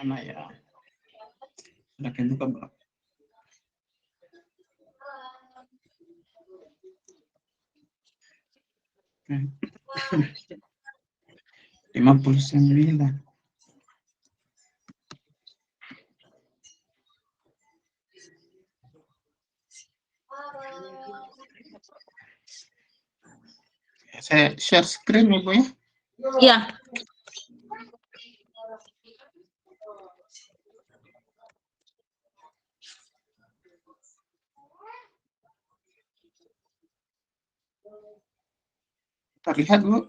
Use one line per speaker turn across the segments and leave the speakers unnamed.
Mana ya? Sudah buka belum? Hmm. 59. Saya share screen Ibu ya.
Iya.
Terlihat Bu?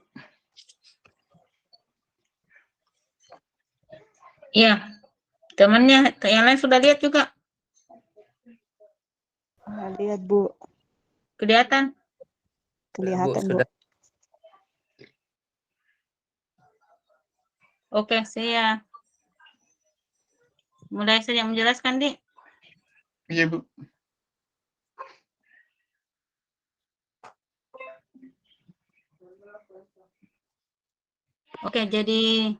Iya. Temannya yang lain sudah lihat juga?
Lihat Bu.
Kelihatan?
Kelihatan Bu.
Oke, saya mulai saja menjelaskan, Dik.
Iya Bu.
Oke, jadi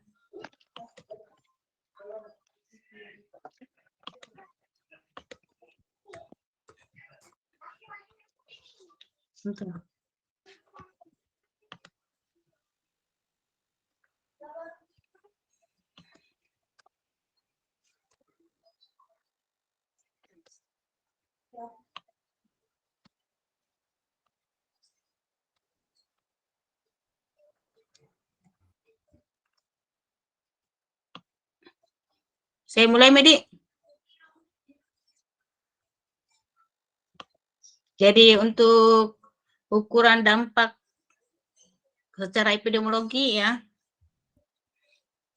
saya mulai, Medi. Jadi untuk ukuran dampak secara epidemiologi ya.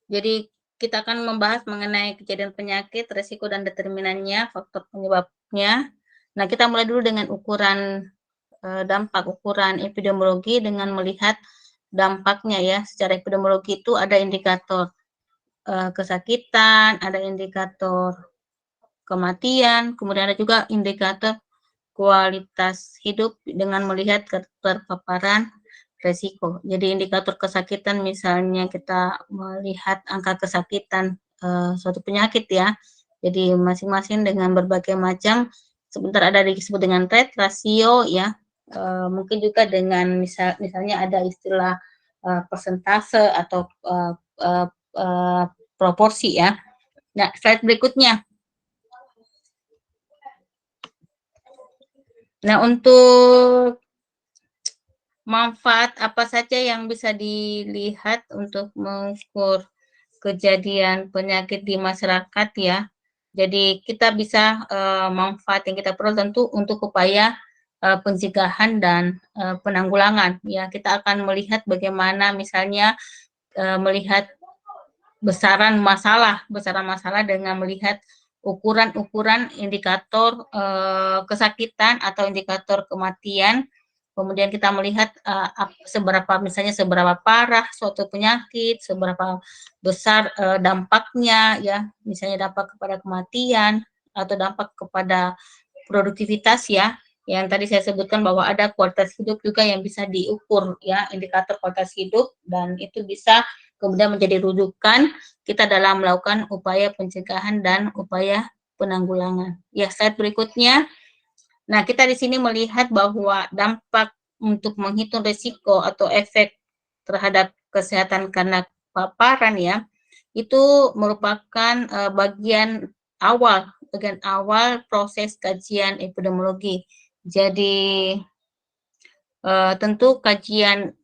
Jadi kita akan membahas mengenai kejadian penyakit, resiko dan determinannya, faktor penyebabnya. Nah, kita mulai dulu dengan ukuran dampak, ukuran epidemiologi dengan melihat dampaknya ya. Secara epidemiologi itu ada indikator kesakitan, ada indikator kematian, kemudian ada juga indikator kualitas hidup dengan melihat keterpaparan resiko. Jadi indikator kesakitan misalnya kita melihat angka kesakitan suatu penyakit ya. Jadi masing-masing dengan berbagai macam, sebentar ada disebut dengan rate, rasio ya. Mungkin juga dengan misalnya ada istilah persentase atau proporsi ya. Nah, slide berikutnya. Nah, untuk manfaat apa saja yang bisa dilihat untuk mengukur kejadian penyakit di masyarakat ya. Jadi kita bisa manfaat yang kita perlu tentu untuk upaya pencegahan dan penanggulangan ya. Kita akan melihat bagaimana misalnya melihat besaran masalah dengan melihat ukuran-ukuran indikator kesakitan atau indikator kematian. Kemudian kita melihat seberapa parah suatu penyakit, seberapa besar dampaknya ya, misalnya dampak kepada kematian atau dampak kepada produktivitas ya. Yang tadi saya sebutkan bahwa ada kualitas hidup juga yang bisa diukur ya, indikator kualitas hidup, dan itu bisa kemudian menjadi rujukan kita dalam melakukan upaya pencegahan dan upaya penanggulangan. Ya, slide berikutnya. Nah, kita di sini melihat bahwa dampak untuk menghitung risiko atau efek terhadap kesehatan karena paparan ya, itu merupakan bagian awal proses kajian epidemiologi. Jadi tentu kajian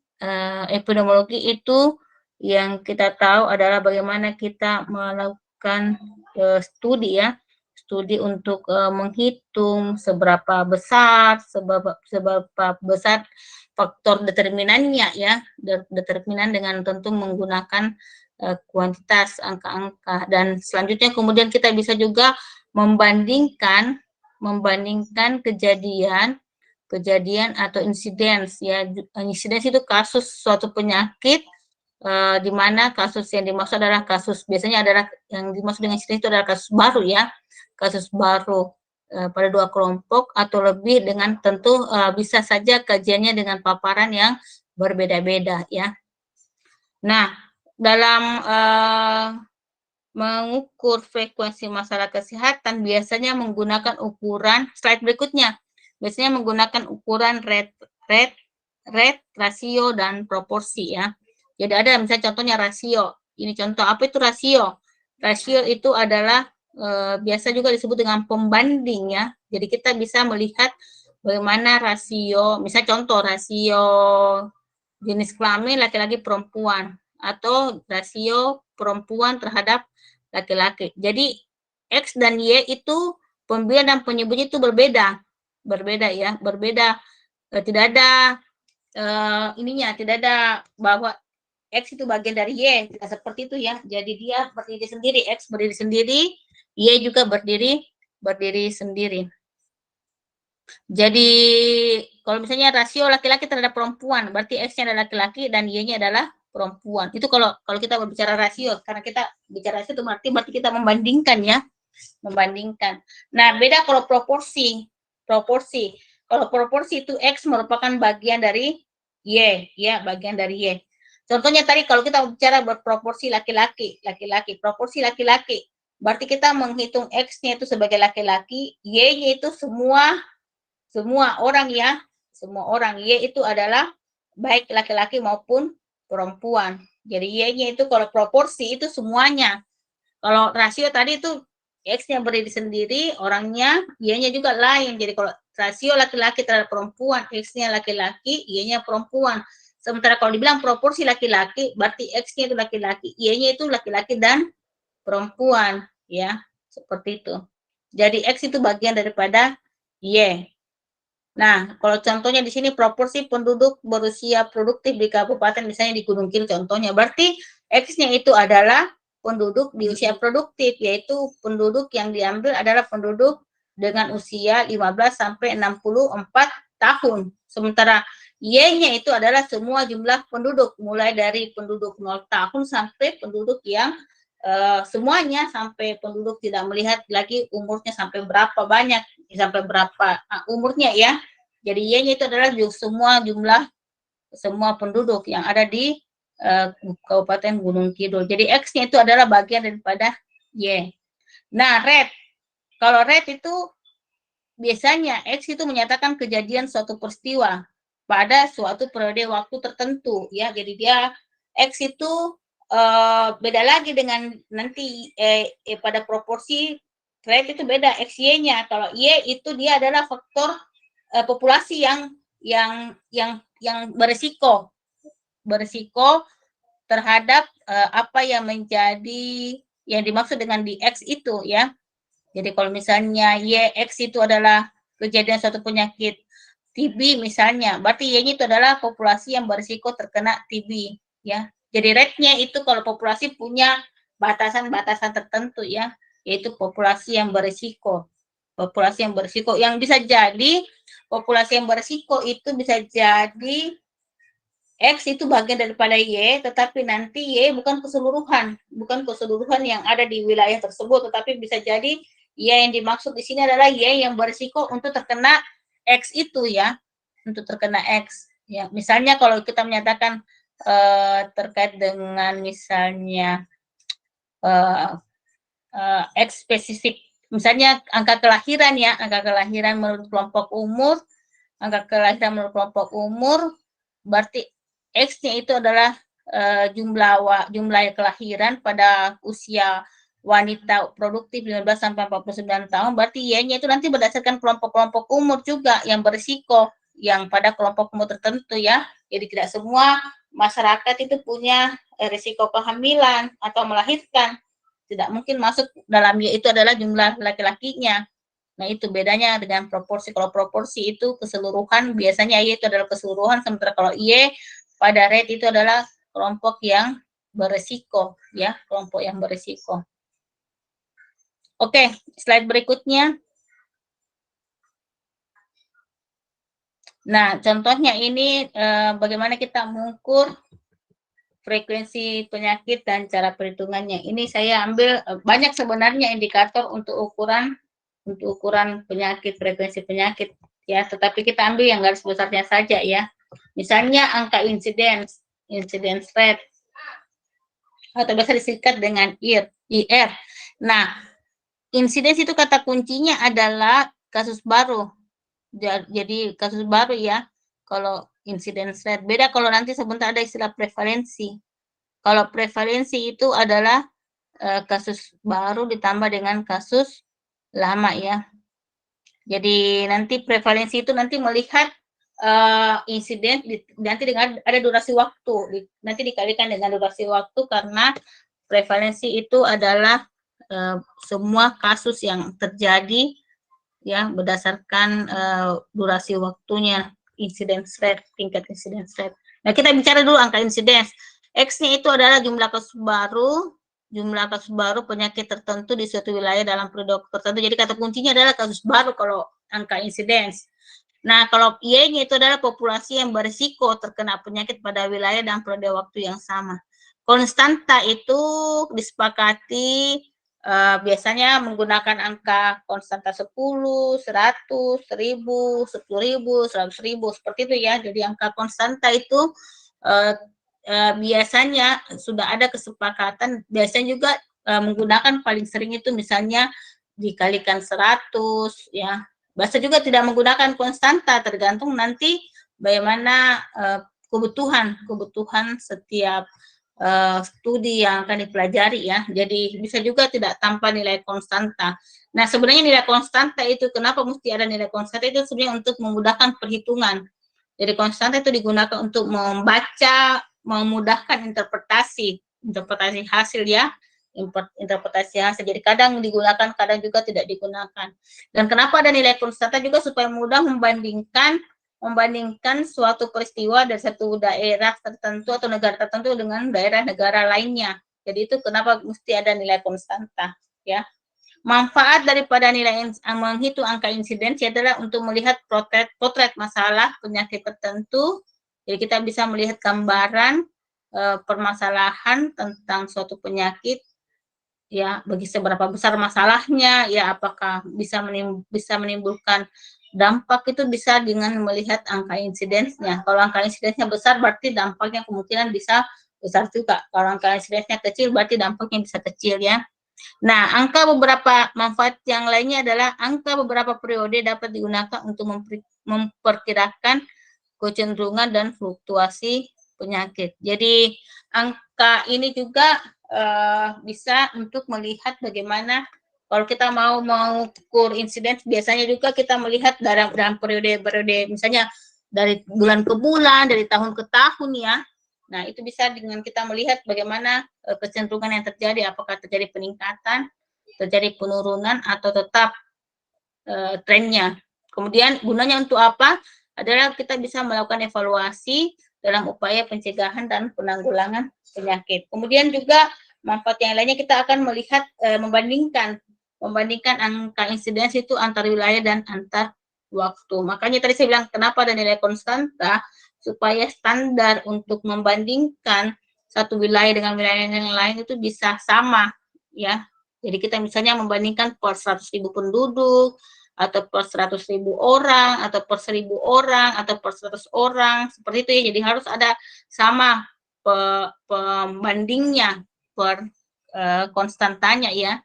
epidemiologi itu yang kita tahu adalah bagaimana kita melakukan studi ya, studi untuk menghitung seberapa besar faktor determinannya ya, determinan dengan tentu menggunakan kuantitas angka-angka, dan selanjutnya kemudian kita bisa juga membandingkan kejadian atau insiden ya. Insiden itu kasus suatu penyakit di mana kasus yang dimaksud adalah biasanya adalah yang dimaksud dengan insiden itu adalah kasus baru ya, kasus baru pada dua kelompok atau lebih, dengan tentu bisa saja kajiannya dengan paparan yang berbeda-beda ya. Nah, dalam mengukur frekuensi masalah kesehatan biasanya menggunakan ukuran slide berikutnya. Biasanya menggunakan ukuran rate, rasio, dan proporsi ya. Jadi ada misalnya contohnya rasio. Ini contoh apa itu rasio? Rasio itu adalah biasa juga disebut dengan pembanding ya. Jadi kita bisa melihat bagaimana rasio, misalnya contoh rasio jenis kelamin laki-laki perempuan atau rasio perempuan terhadap laki-laki. Jadi X dan Y itu pembiayaan dan penyebutnya itu berbeda ya, berbeda. Tidak ada ininya, tidak ada bahwa X itu bagian dari Y, tidak seperti itu ya. Jadi dia berdiri sendiri, X berdiri sendiri, Y juga berdiri sendiri. Jadi kalau misalnya rasio laki-laki terhadap perempuan, berarti X-nya adalah laki-laki dan Y-nya adalah perempuan. Itu kalau kita berbicara rasio, karena kita bicara rasio itu berarti kita membandingkan ya, membandingkan. Nah, beda kalau proporsi. Kalau proporsi itu X merupakan bagian dari Y, ya, bagian dari Y. Contohnya tadi kalau kita bicara berproporsi laki-laki, proporsi laki-laki, berarti kita menghitung X-nya itu sebagai laki-laki, Y-nya itu semua orang ya, semua orang. Y itu adalah baik laki-laki maupun perempuan. Jadi Y-nya itu kalau proporsi itu semuanya. Kalau rasio tadi itu X-nya berdiri sendiri, orangnya, Y-nya juga lain. Jadi kalau rasio laki-laki terhadap perempuan, X-nya laki-laki, Y-nya perempuan. Sementara kalau dibilang proporsi laki-laki, berarti X-nya itu laki-laki, Y-nya itu laki-laki dan perempuan, ya, seperti itu. Jadi X itu bagian daripada Y. Nah, kalau contohnya di sini proporsi penduduk berusia produktif di kabupaten, misalnya di Gunung Kidul contohnya, berarti X-nya itu adalah penduduk di usia produktif, yaitu penduduk yang diambil adalah penduduk dengan usia 15 sampai 64 tahun. Sementara Y-nya itu adalah semua jumlah penduduk, mulai dari penduduk 0 tahun sampai penduduk yang semuanya, sampai penduduk tidak melihat lagi umurnya sampai berapa banyak, sampai berapa umurnya ya. Jadi Y-nya itu adalah semua penduduk yang ada di Kabupaten Gunung Kidul. Jadi X-nya itu adalah bagian daripada Y. Nah, rate. Kalau rate itu biasanya X itu menyatakan kejadian suatu peristiwa pada suatu periode waktu tertentu ya. Jadi dia X itu beda lagi dengan nanti pada proporsi rate itu beda XY-nya. Kalau Y itu dia adalah faktor populasi yang berisiko terhadap apa yang menjadi yang dimaksud dengan di X itu ya. Jadi kalau misalnya YX itu adalah kejadian suatu penyakit TB misalnya, berarti Y-nya itu adalah populasi yang berisiko terkena TB ya. Jadi rate-nya itu kalau populasi punya batasan-batasan tertentu ya, yaitu populasi yang berisiko. Populasi yang berisiko yang bisa jadi populasi yang berisiko itu bisa jadi X itu bagian daripada Y, tetapi nanti Y bukan keseluruhan yang ada di wilayah tersebut, tetapi bisa jadi Y yang dimaksud di sini adalah Y yang berisiko untuk terkena X itu ya, untuk terkena X. Ya, misalnya kalau kita menyatakan terkait dengan misalnya X spesifik, misalnya angka kelahiran ya, angka kelahiran menurut kelompok umur, berarti X-nya itu adalah jumlah kelahiran pada usia wanita produktif 15 sampai 49 tahun, berarti Y-nya itu nanti berdasarkan kelompok-kelompok umur juga yang berisiko, yang pada kelompok umur tertentu ya. Jadi tidak semua masyarakat itu punya risiko kehamilan atau melahirkan. Tidak mungkin masuk dalam Y itu adalah jumlah laki-lakinya. Nah, itu bedanya dengan proporsi. Kalau proporsi itu keseluruhan, biasanya Y itu adalah keseluruhan, sementara kalau Y pada rate itu adalah kelompok yang berisiko, ya, kelompok yang berisiko. Oke, slide berikutnya. Nah, contohnya ini bagaimana kita mengukur frekuensi penyakit dan cara perhitungannya. Ini saya ambil banyak sebenarnya indikator untuk ukuran penyakit, frekuensi penyakit ya, tetapi kita ambil yang garis besarnya saja ya. Misalnya angka incidence rate. atau biasa disingkat dengan IR. Nah, insiden itu kata kuncinya adalah kasus baru. Jadi kasus baru ya. Kalau incidence rate beda kalau nanti sebentar ada istilah prevalensi. Kalau prevalensi itu adalah kasus baru ditambah dengan kasus lama ya. Jadi nanti prevalensi itu nanti melihat insiden nanti dengan ada durasi waktu, nanti dikalikan dengan durasi waktu karena prevalensi itu adalah semua kasus yang terjadi ya berdasarkan durasi waktunya, incidence rate, tingkat incidence rate. Nah, kita bicara dulu angka incidence. X-nya itu adalah jumlah kasus baru penyakit tertentu di suatu wilayah dalam periode tertentu. Jadi kata kuncinya adalah kasus baru kalau angka incidence. Nah, kalau Y-nya itu adalah populasi yang berisiko terkena penyakit pada wilayah dan periode waktu yang sama. Konstanta itu disepakati biasanya menggunakan angka konstanta 10, 100, 1000, 10.000, 100.000, seperti itu ya. Jadi angka konstanta itu biasanya sudah ada kesepakatan, biasanya juga menggunakan paling sering itu misalnya dikalikan 100 ya. Bahasa juga tidak menggunakan konstanta, tergantung nanti bagaimana kebutuhan setiap studi yang akan dipelajari ya. Jadi bisa juga tidak tanpa nilai konstanta. Nah, sebenarnya nilai konstanta itu kenapa mesti ada nilai konstanta itu sebenarnya untuk memudahkan perhitungan. Jadi konstanta itu digunakan untuk membaca, memudahkan interpretasi hasil ya. Interpretasi hasil. Jadi kadang digunakan, kadang juga tidak digunakan. Dan kenapa ada nilai konstanta juga supaya mudah membandingkan suatu peristiwa dari satu daerah tertentu atau negara tertentu dengan daerah-negara lainnya. Jadi itu kenapa mesti ada nilai konstanta ya. Manfaat daripada nilai menghitung angka insidensi adalah untuk melihat potret masalah penyakit tertentu. Jadi kita bisa melihat gambaran permasalahan tentang suatu penyakit ya, bagi seberapa besar masalahnya ya, apakah bisa menimbulkan dampak itu bisa dengan melihat angka insidensnya. Kalau angka insidensnya besar berarti dampaknya kemungkinan bisa besar juga. Kalau angka insidensnya kecil berarti dampaknya bisa kecil ya. Nah, angka beberapa manfaat yang lainnya adalah angka beberapa periode dapat digunakan untuk memperkirakan kecenderungan dan fluktuasi penyakit. Jadi angka ini juga bisa untuk melihat bagaimana kalau kita mau mengukur insiden, biasanya juga kita melihat dalam periode misalnya dari bulan ke bulan, dari tahun ke tahun ya. Nah, itu bisa dengan kita melihat bagaimana kecenderungan yang terjadi, apakah terjadi peningkatan, terjadi penurunan, atau tetap trennya. Kemudian gunanya untuk apa? Adalah kita bisa melakukan evaluasi dalam upaya pencegahan dan penanggulangan penyakit. Kemudian juga manfaat yang lainnya kita akan melihat membandingkan angka insiden itu antar wilayah dan antar waktu. Makanya tadi saya bilang kenapa ada nilai konstanta, supaya standar untuk membandingkan satu wilayah dengan wilayah yang lain itu bisa sama ya. Jadi kita misalnya membandingkan per 100.000 penduduk, atau per 100.000 orang, atau per 1.000 orang, atau per 100 orang, seperti itu ya. Jadi harus ada sama pembandingnya per konstantanya ya.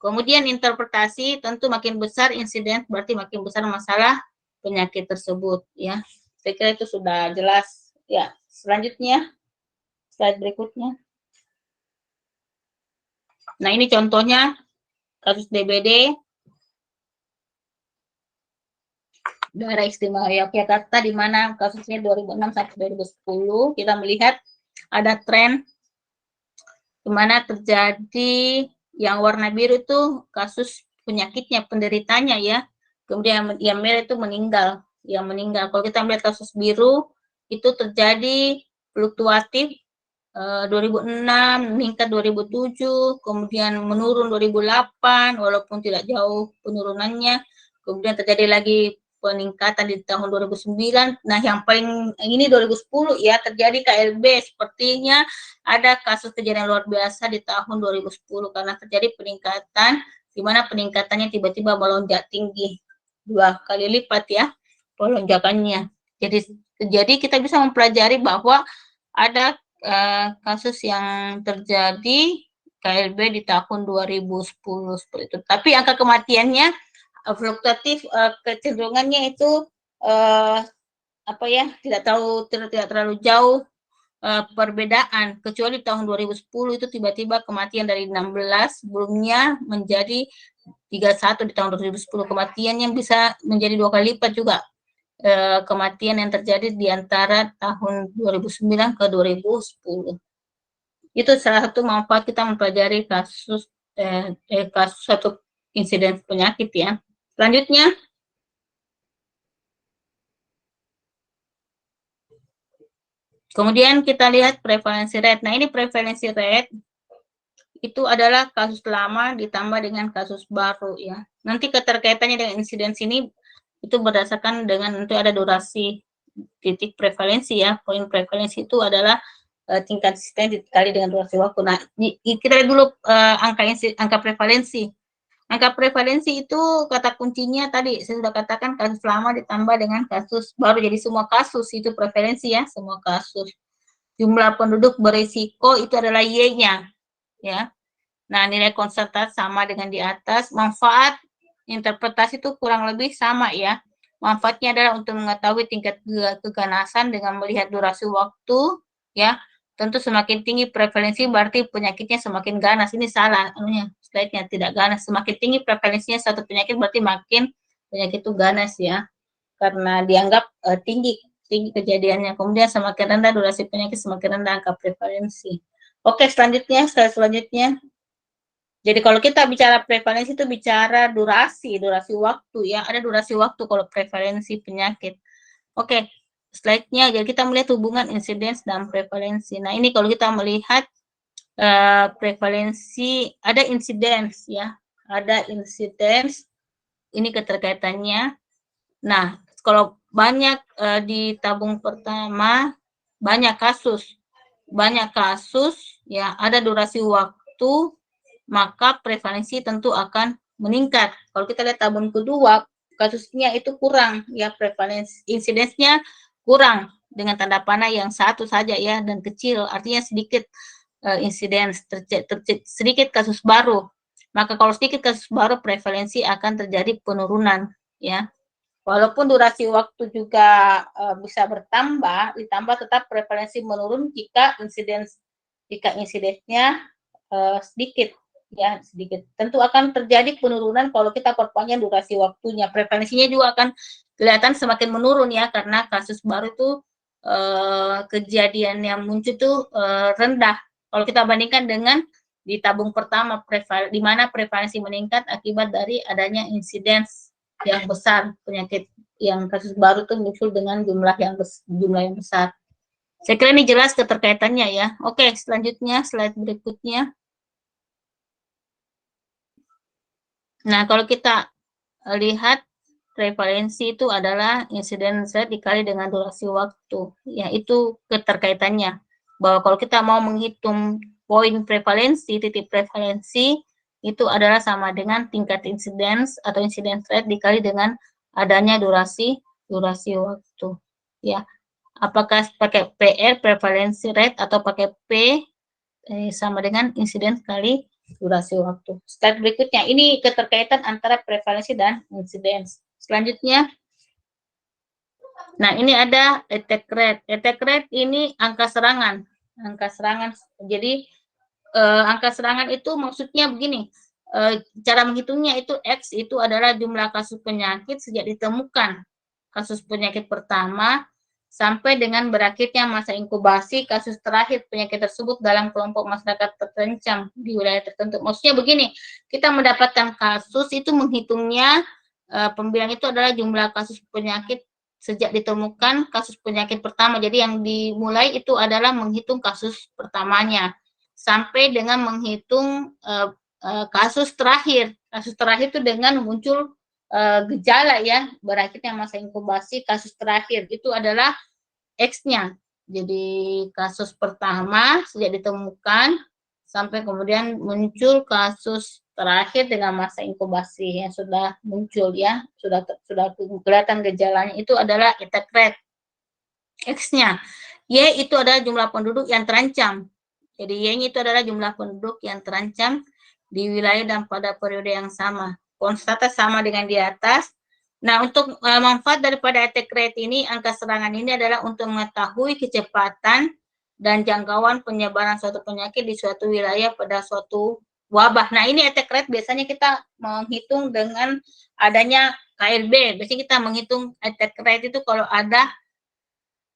Kemudian interpretasi, tentu makin besar insiden berarti makin besar masalah penyakit tersebut ya. Saya kira itu sudah jelas ya. Selanjutnya, slide berikutnya. Nah, ini contohnya kasus DBD daerah istimewa Yogyakarta, di mana kasusnya 2006 sampai 2010. Kita melihat ada tren di mana terjadi yang warna biru itu kasus penyakitnya, penderitanya ya. Kemudian yang merah itu meninggal. Kalau kita melihat kasus biru itu terjadi fluktuatif 2006, meningkat 2007, kemudian menurun 2008 walaupun tidak jauh penurunannya. Kemudian terjadi lagi peningkatan di tahun 2009. Nah, yang paling ini 2010 ya, terjadi KLB. Sepertinya ada kasus kejadian luar biasa di tahun 2010 karena terjadi peningkatan, di mana peningkatannya tiba-tiba melonjak tinggi 2 kali lipat ya pelonjakannya. Jadi kita bisa mempelajari bahwa ada kasus yang terjadi KLB di tahun 2010 seperti itu. Tapi angka kematiannya fluktuatif, kecenderungannya itu tidak terlalu jauh perbedaan, kecuali tahun 2010 itu tiba-tiba kematian dari 16 sebelumnya menjadi 31 di tahun 2010, kematian yang bisa menjadi 2 kali lipat juga kematian yang terjadi di antara tahun 2009 ke 2010. Itu salah satu manfaat kita mempelajari kasus satu insiden penyakit ya. Selanjutnya, kemudian kita lihat prevalensi rate. Nah, ini prevalensi rate itu adalah kasus lama ditambah dengan kasus baru ya. Nanti keterkaitannya dengan insiden ini itu berdasarkan dengan nanti ada durasi titik prevalensi ya. Poin prevalensi itu adalah tingkat insiden dikali dengan durasi waktu. Nah, kita lihat dulu angka prevalensi. Angka prevalensi itu kata kuncinya tadi saya sudah katakan kasus lama ditambah dengan kasus baru. Jadi semua kasus itu prevalensi ya, semua kasus. Jumlah penduduk berisiko itu adalah Y-nya ya. Nah, nilai konsentrasi sama dengan di atas. Manfaat interpretasi itu kurang lebih sama ya. Manfaatnya adalah untuk mengetahui tingkat keganasan dengan melihat durasi waktu ya. Tentu semakin tinggi prevalensi berarti penyakitnya semakin ganas. Ini salah slide-nya, tidak ganas. Semakin tinggi prevalensinya satu penyakit berarti makin penyakit itu ganas ya. Karena dianggap tinggi kejadiannya. Kemudian semakin rendah durasi penyakit, semakin rendah angka prevalensi. Oke, selanjutnya, slide selanjutnya. Jadi kalau kita bicara prevalensi itu bicara durasi waktu ya. Ada durasi waktu kalau prevalensi penyakit. Oke, slide-nya. Jadi kita melihat hubungan insidence dan prevalensi. Nah, ini kalau kita melihat prevalensi, ada insidence ya. Ada insidence. Ini keterkaitannya. Nah, kalau banyak di tabung pertama, banyak kasus ya, ada durasi waktu, maka prevalensi tentu akan meningkat. Kalau kita lihat tabung kedua, kasusnya itu kurang ya, prevalensi insidensnya kurang dengan tanda panah yang satu saja ya, dan kecil, artinya sedikit insidens, sedikit kasus baru. Maka kalau sedikit kasus baru, prevalensi akan terjadi penurunan ya. Walaupun durasi waktu juga bisa ditambah tetap prevalensi menurun jika insidensnya sedikit ya, sedikit. Tentu akan terjadi penurunan kalau kita perpanjang durasi waktunya. Prevalensinya juga akan kelihatan semakin menurun ya, karena kasus baru itu kejadian yang muncul itu rendah. Kalau kita bandingkan dengan di tabung pertama, di mana prevalensi meningkat akibat dari adanya insidens yang besar, penyakit yang kasus baru itu muncul dengan jumlah yang besar. Saya kira ini jelas keterkaitannya ya. Oke, selanjutnya slide berikutnya. Nah, kalau kita lihat prevalensi itu adalah incidence rate dikali dengan durasi waktu. Ya, itu keterkaitannya. Bahwa kalau kita mau menghitung poin prevalensi, titik prevalensi, itu adalah sama dengan tingkat incidence atau incidence rate dikali dengan adanya durasi waktu. Ya, apakah pakai PR, prevalensi rate, atau pakai P, sama dengan incidence kali durasi waktu. Slide berikutnya, ini keterkaitan antara prevalensi dan incidence. Selanjutnya, nah ini ada attack rate. Attack rate ini angka serangan. Jadi angka serangan itu maksudnya begini, cara menghitungnya itu X itu adalah jumlah kasus penyakit sejak ditemukan kasus penyakit pertama sampai dengan berakhirnya masa inkubasi kasus terakhir penyakit tersebut dalam kelompok masyarakat terancam di wilayah tertentu. Maksudnya begini, kita mendapatkan kasus itu menghitungnya, pembilang itu adalah jumlah kasus penyakit sejak ditemukan kasus penyakit pertama. Jadi yang dimulai itu adalah menghitung kasus pertamanya sampai dengan menghitung kasus terakhir. Kasus terakhir itu dengan muncul gejala ya, berakhirnya masa inkubasi kasus terakhir itu adalah X-nya. Jadi kasus pertama sejak ditemukan sampai kemudian muncul kasus terakhir dengan masa inkubasi yang sudah muncul ya, sudah kelihatan gejalanya, itu adalah attack rate X-nya. Y itu adalah jumlah penduduk yang terancam. Jadi Y-nya itu adalah jumlah penduduk yang terancam di wilayah dan pada periode yang sama. Konstanta sama dengan di atas. Nah, untuk manfaat daripada attack rate ini, angka serangan ini adalah untuk mengetahui kecepatan dan jangkauan penyebaran suatu penyakit di suatu wilayah pada suatu wabah. Nah, ini attack rate biasanya kita menghitung dengan adanya KLB. Biasanya kita menghitung attack rate itu kalau ada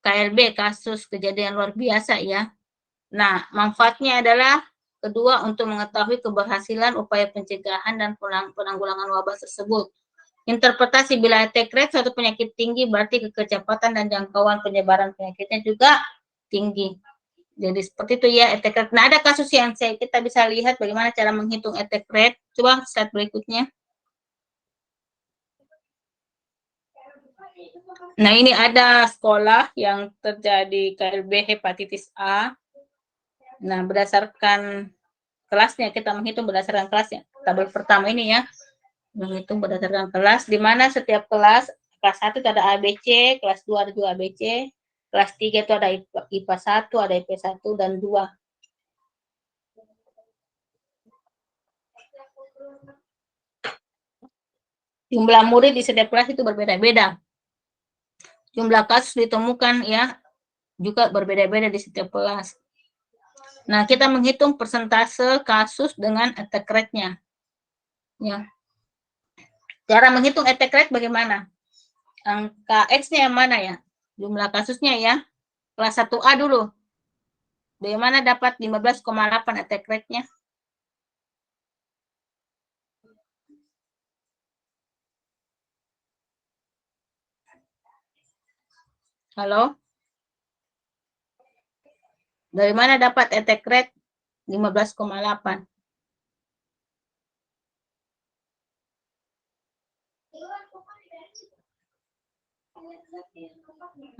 KLB, kasus kejadian luar biasa ya. Nah, manfaatnya adalah kedua untuk mengetahui keberhasilan upaya pencegahan dan penanggulangan wabah tersebut. Interpretasi bila attack rate suatu penyakit tinggi berarti kecepatan dan jangkauan penyebaran penyakitnya juga tinggi. Jadi seperti itu ya attack rate. Nah, ada kasus yang kita bisa lihat bagaimana cara menghitung attack rate. Coba slide berikutnya. Nah, ini ada sekolah yang terjadi KLB hepatitis A. Nah, berdasarkan kelasnya, kita menghitung berdasarkan kelasnya. Tabel pertama ini ya, menghitung berdasarkan kelas, di mana setiap kelas 1 itu ada ABC, kelas 2 ada juga ABC, kelas 3 itu ada IPA 1, ada IP 1, dan 2. Jumlah murid di setiap kelas itu berbeda-beda. Jumlah kasus ditemukan ya, juga berbeda-beda di setiap kelas. Nah, kita menghitung persentase kasus dengan attack rate-nya. Ya. Cara menghitung attack rate bagaimana? Angka X-nya yang mana ya? Jumlah kasusnya ya. Kelas 1A dulu. Bagaimana dapat 15,8 attack rate-nya? Halo? Dari mana dapat attack rate 15,8?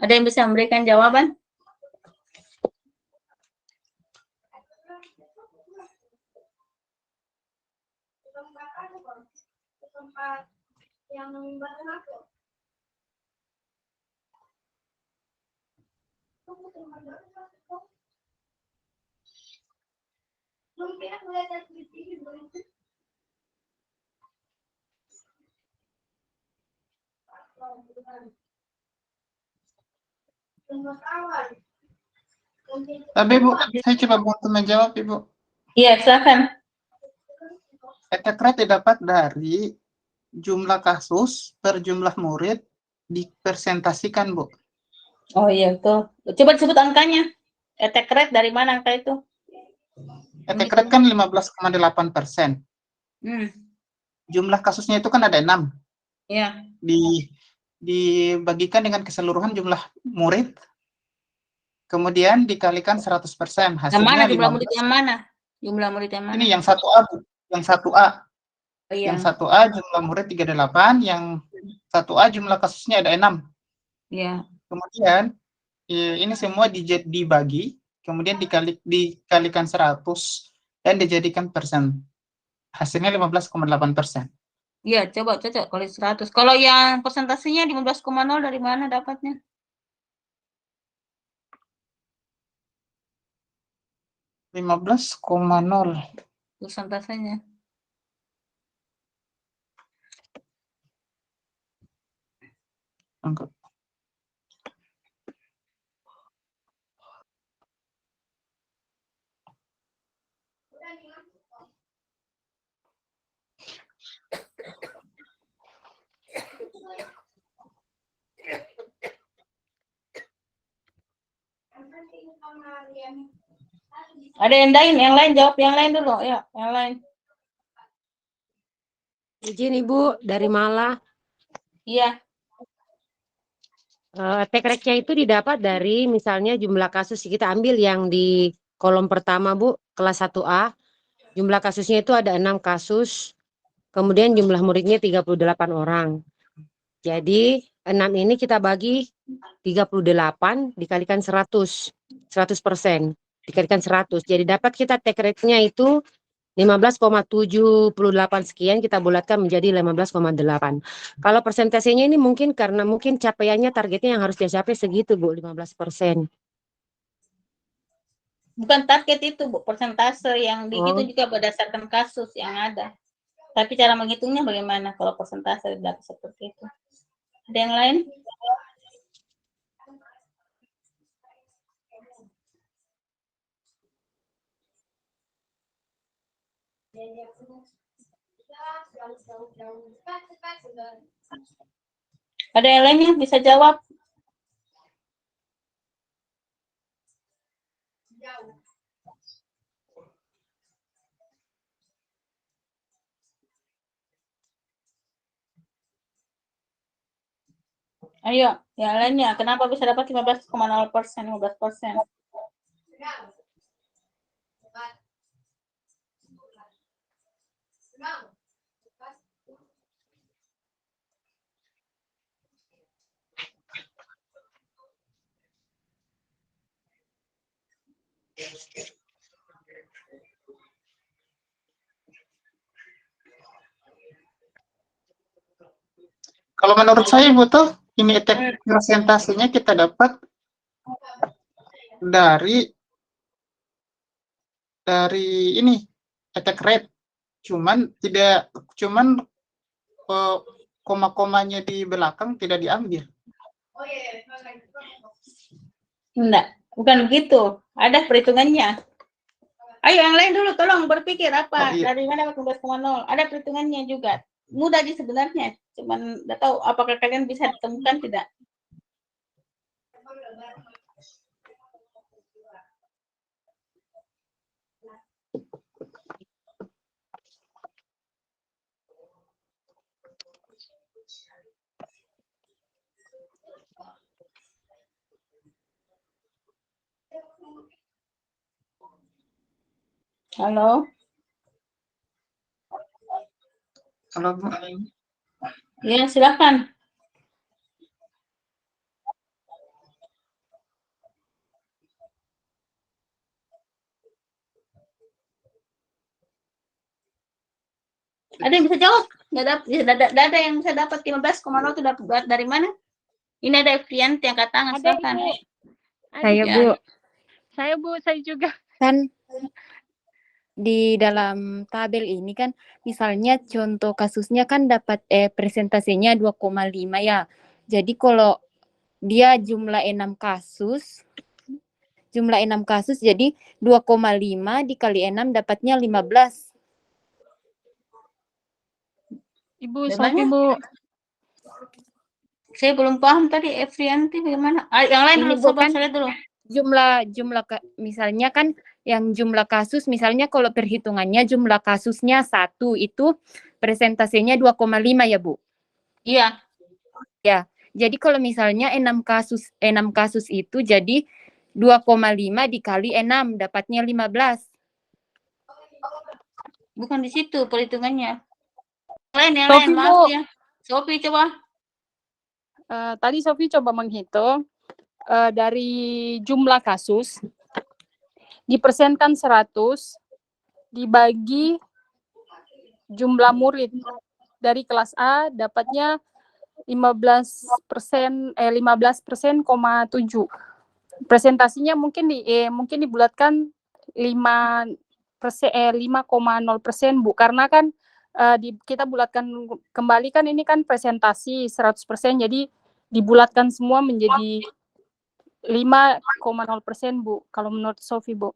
Ada yang bisa memberikan jawaban?
Tapi Bu, saya coba bantu menjawab Ibu.
Iya, silakan.
Attack rate didapat dari jumlah kasus per jumlah murid dipersentasikan, Bu.
Oh iya, tuh. Coba disebut angkanya. Attack rate dari mana angka itu?
Attack rate kan 15,8%. Jumlah kasusnya itu kan ada 6.
Iya.
Dibagikan dengan keseluruhan jumlah murid, kemudian dikalikan 100%. Hasilnya
Yang mana jumlah
15.
murid yang mana? Jumlah murid yang mana?
Ini yang 1A, Bu. Yang 1A.
Oh, iya.
Yang 1A jumlah murid 38, yang 1A jumlah kasusnya ada 6.
Iya.
Kemudian ini semua dibagi, kemudian dikalikan 100 dan dijadikan persen. Hasilnya 15,8%.
Iya, coba cocok kali 100. Kalau yang persentasenya 15,0 dari mana dapatnya? Persentasenya.
Enggak.
Ada yang lain jawab yang lain dulu, ya, yang lain.
Izin Ibu, dari Malah.
Iya.
Attack rate-nya itu didapat dari misalnya jumlah kasus, kita ambil yang di kolom pertama Bu, kelas 1A. Jumlah kasusnya itu ada 6 kasus, kemudian jumlah muridnya 38 orang. Jadi 6 ini kita bagi 38 dikalikan 100%, dikalikan 100. Jadi dapat kita attack rate-nya itu 15,78 sekian, kita bulatkan menjadi 15,8. Kalau persentasenya ini mungkin karena mungkin capaiannya targetnya yang harus dicapai segitu Bu, 15%.
Bukan target itu, Bu, persentase yang di itu
Oh.
juga berdasarkan kasus yang ada. Tapi cara menghitungnya bagaimana kalau persentase data seperti itu? Ada yang lain? Ada yang lain yang bisa jawab? Ayo, yang lainnya. Kenapa bisa dapat 15,0%, 15%?
Kalau menurut saya Ibu tuh ini persentasenya kita dapat dari ini attack rate, cuman koma-komanya di belakang tidak diambil.
Enggak, bukan begitu. Ada perhitungannya. Ayo yang lain dulu, tolong berpikir apa?
Oh, iya.
Dari mana 15,0? Ada perhitungannya juga. Mudah sih sebenarnya. Cuman nggak tahu apakah kalian bisa ditemukan tidak. Halo?
Kalau Bu,
Ya, silakan. Ada yang bisa jawab? Nggak ada yang bisa dapat 15,0 itu dapat dari mana? Ini ada Efrianti angkat tangan,
Ada,
silakan.
Ibu.
Saya,
Ya.
Bu.
Saya juga.
Kan di dalam tabel ini kan misalnya contoh kasusnya kan dapat presentasinya 2,5 ya. Jadi kalau dia jumlah 6 kasus jadi 2,5 dikali 6 dapatnya 15.
Ibu
Dari
Sofi,
mana?
Bu.
Saya belum paham tadi Efrianti bagaimana. Yang lain
Ini
dulu, coba
bukan
saya dulu.
Misalnya kan yang jumlah kasus, misalnya kalau perhitungannya jumlah kasusnya 1 itu presentasinya 2,5 ya Bu.
Iya.
Ya. Jadi kalau misalnya 6 kasus itu jadi 2,5 dikali 6 dapatnya 15.
Bukan di situ perhitungannya. Yang
Sofi,
lain, maaf
Bu.
ya. Sofi coba.
Tadi Sofi coba menghitung dari jumlah kasus dipersenkan 100 dibagi jumlah murid dari kelas A dapatnya 15%, 15%,7. Presentasinya mungkin dibulatkan 5,0% Bu, karena kan kita bulatkan kembali kan ini kan presentasi 100%, jadi dibulatkan semua menjadi 5,0% Bu, kalau menurut Sofi, Bu.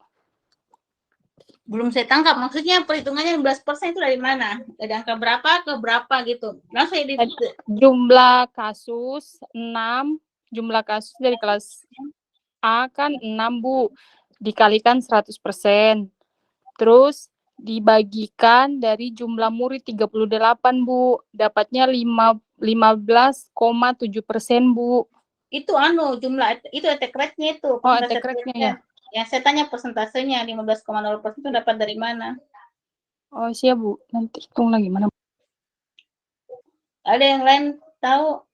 Belum saya tangkap. Maksudnya perhitungannya 15% itu dari mana? Dari angka berapa ke berapa gitu. Langsung
Jumlah kasus 6, jumlah kasus dari kelas A kan 6 Bu, dikalikan 100%. Terus dibagikan dari jumlah murid 38 Bu, dapatnya 15,7% Bu.
itu jumlah itu attack rate-nya itu.
Oh, attack rate-nya ya.
Yang saya tanya persentasenya 15,0% itu dapat dari mana?
Oh, siap Bu, nanti hitung lagi mana.
Ada yang lain tahu?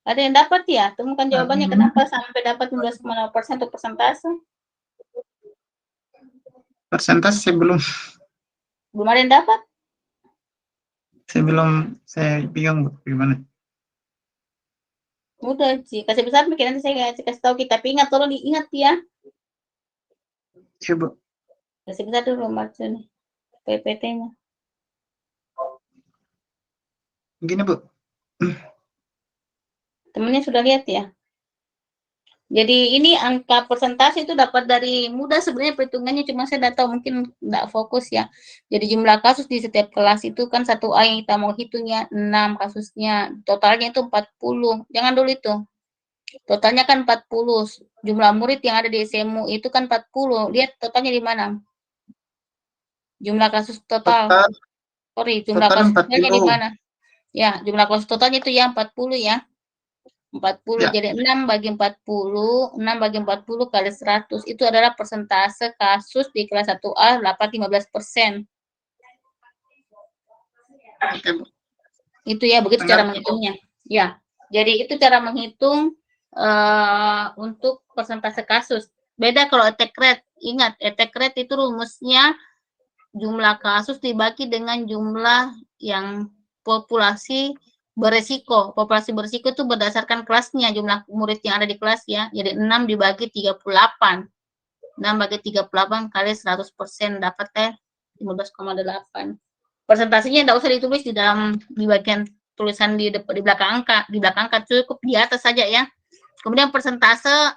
Ada yang dapat ya? Temukan jawabannya kenapa sampai dapat 15,0% untuk persentase?
persentase belum
Belum ada yang dapat?
saya bingung Bu, gimana?
Udah sih, kasih besar mungkin nanti saya kasih tahu kita. Tapi ingat, tolong diingat ya.
Iya, Bu.
Kasih besar dulu maksudnya PPT-nya.
Gini, Bu.
Temennya sudah lihat ya. Jadi ini angka persentase itu dapat dari mudah sebenarnya perhitungannya, cuma saya tidak tahu, mungkin tidak fokus ya. Jadi jumlah kasus di setiap kelas itu kan 1A yang kita mau hitungnya 6 kasusnya, totalnya itu 40. Jangan dulu itu. Totalnya kan 40. Jumlah murid yang ada di SMU itu kan 40. Lihat totalnya di mana? Jumlah kasus total. Sorry, jumlah
Total
kasus totalnya di
40.
mana? Ya, jumlah kasus totalnya itu yang 40 ya. 40,
Ya.
jadi 6 bagi 40, 6 bagi 40 kali 100, itu adalah persentase kasus di kelas 1A dapat 15%.
Oke, Bu.
Itu ya, begitu cara menghitungnya. Ya, jadi itu cara menghitung untuk persentase kasus. Beda kalau attack rate. Ingat, attack rate itu rumusnya jumlah kasus dibagi dengan jumlah yang populasi beresiko. Populasi beresiko itu berdasarkan kelasnya, jumlah murid yang ada di kelas ya. Jadi 6 dibagi 38. 6 bagi 38 kali 100% dapat 15,8. Persentasenya tidak usah ditulis di bagian tulisan di belakang angka. Di belakang angka cukup di atas saja ya. Kemudian persentase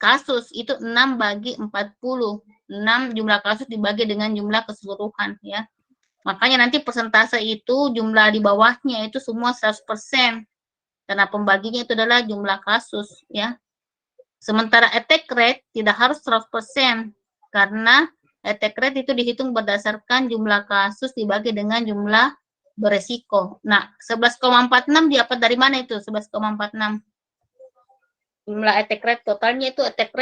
kasus itu 6 bagi 40. 6 jumlah kasus dibagi dengan jumlah keseluruhan ya. Makanya nanti persentase itu jumlah di bawahnya itu semua 100%. Karena pembaginya itu adalah jumlah kasus ya. Sementara attack rate tidak harus 100%. Karena attack rate itu dihitung berdasarkan jumlah kasus dibagi dengan jumlah beresiko. Nah, 11,46 dapat dari mana itu? 11,46. Jumlah attack rate totalnya itu attack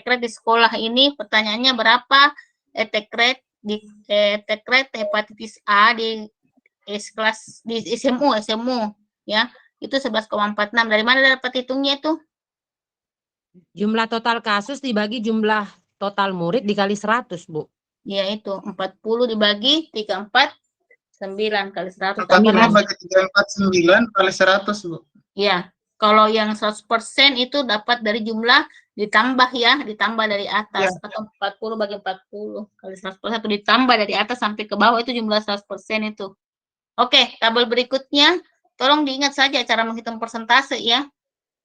rate di sekolah ini pertanyaannya berapa attack rate di attack rate hepatitis A di kelas di SMU ya, itu 11,46. Dari mana dapat hitungnya itu?
Jumlah total kasus dibagi jumlah total murid dikali 100, Bu.
Ya, itu 40 dibagi 349 kali 100.
40 bagi 349 kali 100, Bu.
Ya, kalau yang 100% itu dapat dari jumlah ditambah ya, ditambah dari atas. Ya. Atau 40 bagi 40 kali 100% atau ditambah dari atas sampai ke bawah, itu jumlah 100% itu. Oke, tabel berikutnya tolong diingat saja cara menghitung persentase ya.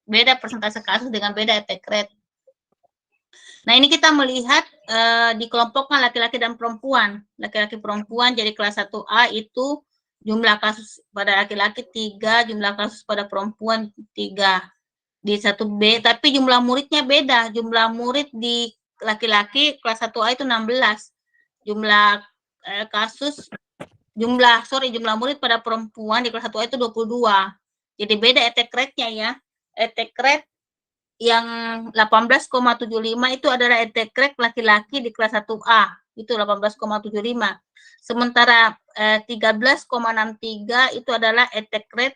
Beda persentase kasus dengan beda attack rate. Nah, ini kita melihat dikelompokkan laki-laki dan perempuan. Laki-laki perempuan jadi kelas 1A itu jumlah kasus pada laki-laki 3, jumlah kasus pada perempuan 3. Di 1B, tapi jumlah muridnya beda. Jumlah murid di laki-laki kelas 1A itu 16. Jumlah jumlah murid pada perempuan di kelas 1A itu 22. Jadi beda attack rate-nya ya. Attack rate yang 18,75 itu adalah attack rate laki-laki di kelas 1A. Itu 18,75. Sementara 13,63 itu adalah attack rate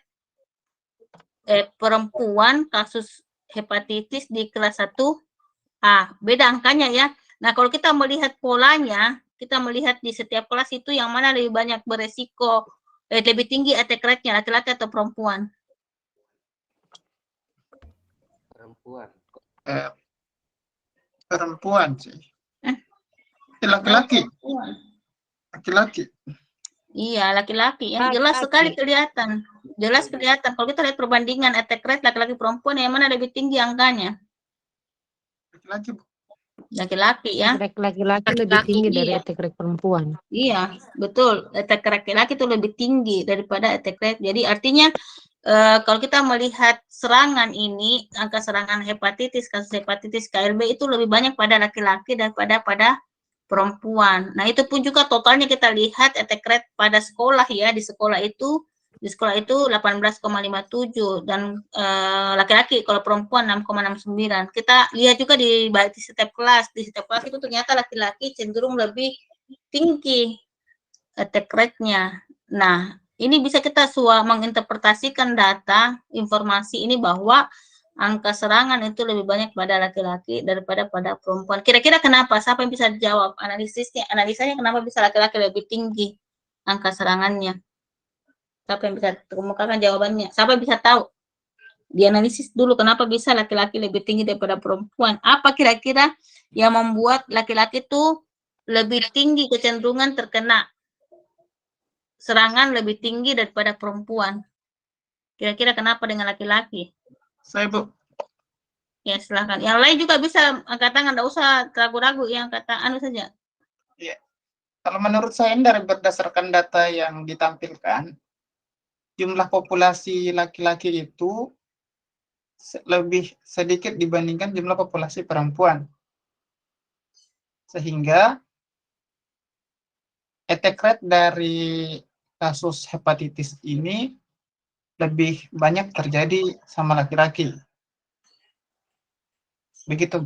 perempuan kasus hepatitis di kelas 1A. Beda angkanya ya. Nah, kalau kita melihat polanya, kita melihat di setiap kelas itu yang mana lebih banyak beresiko, lebih tinggi attack rate-nya, laki-laki atau perempuan?
Perempuan.
Perempuan sih. Laki-laki. Laki-laki.
Iya, laki-laki ya. Jelas sekali kelihatan. Jelas kelihatan. Kalau kita lihat perbandingan attack rate laki-laki perempuan, yang mana lebih tinggi angkanya?
Laki-laki.
Laki-laki ya.
Laki-laki lebih tinggi dari attack rate perempuan.
Iya, betul. Attack rate laki-laki itu lebih tinggi daripada attack rate. Jadi artinya kalau kita melihat serangan ini, angka serangan hepatitis, kasus hepatitis KLB itu lebih banyak pada laki-laki daripada pada perempuan. Nah, itu pun juga totalnya kita lihat attack rate pada sekolah ya, di sekolah itu 18,57 dan laki-laki, kalau perempuan 6,69. Kita lihat juga di setiap kelas itu ternyata laki-laki cenderung lebih tinggi attack rate-nya. Nah, ini bisa kita menginterpretasikan data informasi ini bahwa angka serangan itu lebih banyak pada laki-laki daripada pada perempuan. Kira-kira kenapa? Siapa yang bisa jawab analisanya kenapa bisa laki-laki lebih tinggi angka serangannya? Siapa yang bisa kemukakan jawabannya? Siapa yang bisa tahu? dianalisis dulu kenapa bisa laki-laki lebih tinggi daripada perempuan. Apa kira-kira yang membuat laki-laki itu lebih tinggi kecenderungan terkena serangan lebih tinggi daripada perempuan? Kira-kira kenapa dengan laki-laki?
Saya, Bu.
Ya, silahkan. Yang lain juga bisa angkat tangan, nggak usah ragu-ragu, yang kata anu saja.
Kalau menurut saya dari berdasarkan data yang ditampilkan, jumlah populasi laki-laki itu lebih sedikit dibandingkan jumlah populasi perempuan. Sehingga attack rate dari kasus hepatitis ini lebih banyak terjadi sama laki-laki. Begitu.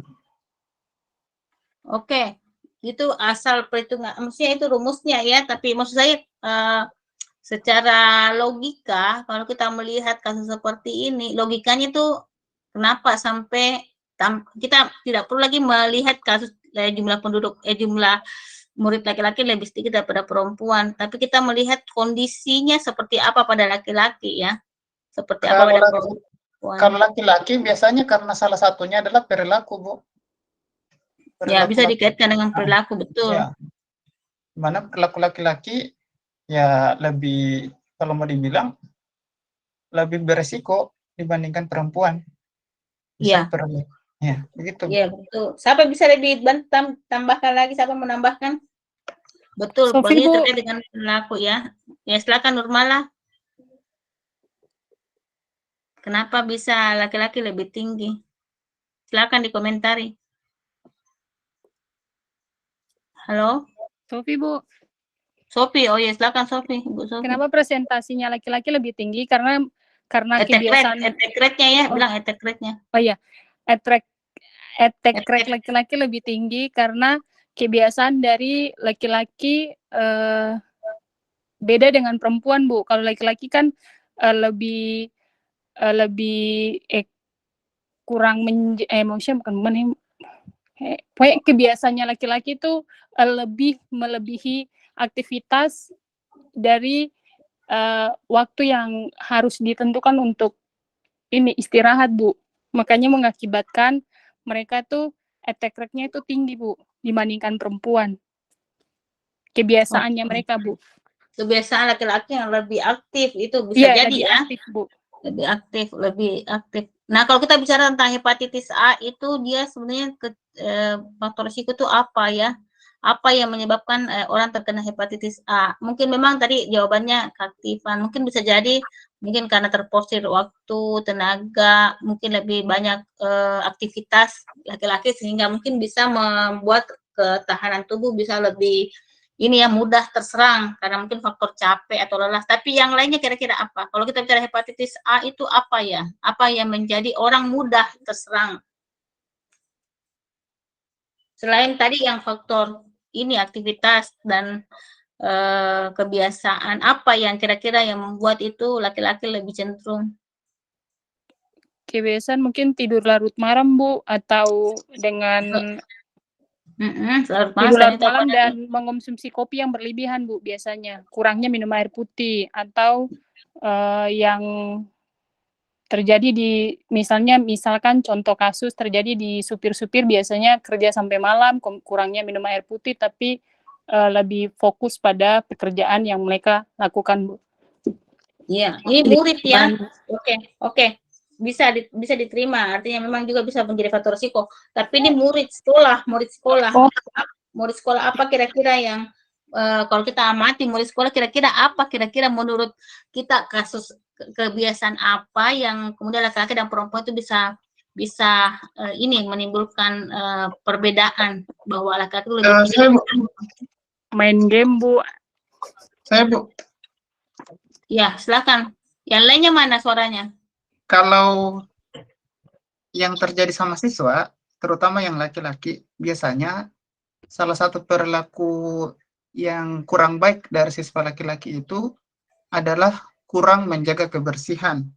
Oke, itu asal perhitungan, maksudnya itu rumusnya ya, tapi maksud saya secara logika, kalau kita melihat kasus seperti ini, logikanya itu kenapa sampai kita tidak perlu lagi melihat kasus jumlah penduduk, jumlah murid laki-laki lebih sedikit daripada perempuan, tapi kita melihat kondisinya seperti apa pada laki-laki ya, seperti apa pada perempuan.
Kalau laki-laki biasanya karena salah satunya adalah perilaku, Bu.
Ya, bisa dikaitkan dengan perilaku, betul.
Ya. Mana perilaku laki-laki ya lebih, kalau mau dibilang, lebih beresiko dibandingkan perempuan.
Iya.
Ya, begitu.
Iya, betul. Siapa bisa lebih tambahkan lagi, siapa menambahkan? Betul,
Sofi, Bu.
terkait dengan perilaku ya. Ya, silakan Nurmala. Kenapa bisa laki-laki lebih tinggi? Silakan dikomentari. Halo?
Sofi, Bu.
Sofi, oh ya, silakan Sofi, Ibu Sofi.
Kenapa presentasinya laki-laki lebih tinggi? Karena kebiasaan
attack rate-nya ya, bilang attack rate-nya.
Oh iya, attack rate laki-laki lebih tinggi karena kebiasaan dari laki-laki beda dengan perempuan, Bu. Kalau laki-laki kan lebih kurang maksudnya bukan pokoknya kebiasaannya laki-laki itu lebih melebihi aktivitas dari waktu yang harus ditentukan untuk ini istirahat, Bu. Makanya mengakibatkan mereka tuh attack rate-nya itu tinggi, Bu, dibandingkan perempuan. Kebiasaannya mereka, Bu.
Kebiasaan laki-laki yang lebih aktif itu bisa jadi
lebih
ya.
Aktif, Bu.
Lebih aktif. Nah, kalau kita bicara tentang hepatitis A itu dia sebenarnya faktor risiko itu apa ya? Apa yang menyebabkan orang terkena hepatitis A? Mungkin memang tadi jawabannya keaktifan. Mungkin bisa jadi mungkin karena terporsir waktu, tenaga, mungkin lebih banyak aktivitas laki-laki sehingga mungkin bisa membuat ketahanan tubuh bisa lebih ini ya mudah terserang karena mungkin faktor capek atau lelah. Tapi yang lainnya kira-kira apa? Kalau kita bicara hepatitis A itu apa ya? Apa yang menjadi orang mudah terserang? Selain tadi yang faktor ini aktivitas dan kebiasaan, apa yang kira-kira yang membuat itu laki-laki lebih cenderung?
Kebiasaan mungkin tidur larut malam, Bu, atau dengan tidur larut malam dan mengonsumsi kopi yang berlebihan, Bu, biasanya. Kurangnya minum air putih atau yang terjadi misalkan contoh kasus terjadi di supir-supir biasanya kerja sampai malam, kurangnya minum air putih tapi lebih fokus pada pekerjaan yang mereka lakukan, Bu.
Iya, ini murid ya. Oke. Bisa diterima, artinya memang juga bisa menjadi faktor risiko. Tapi ini murid sekolah. Murid sekolah apa kira-kira yang kalau kita amati murid sekolah kira-kira apa kira-kira menurut kita kasus kebiasaan apa yang kemudian laki-laki dan perempuan itu bisa ini menimbulkan perbedaan bahwa laki-laki lebih
main game, Bu.
Saya, Bu.
Ya, silakan. Yang lainnya mana suaranya?
Kalau yang terjadi sama siswa, terutama yang laki-laki, biasanya salah satu perilaku yang kurang baik dari siswa laki-laki itu adalah kurang menjaga kebersihan.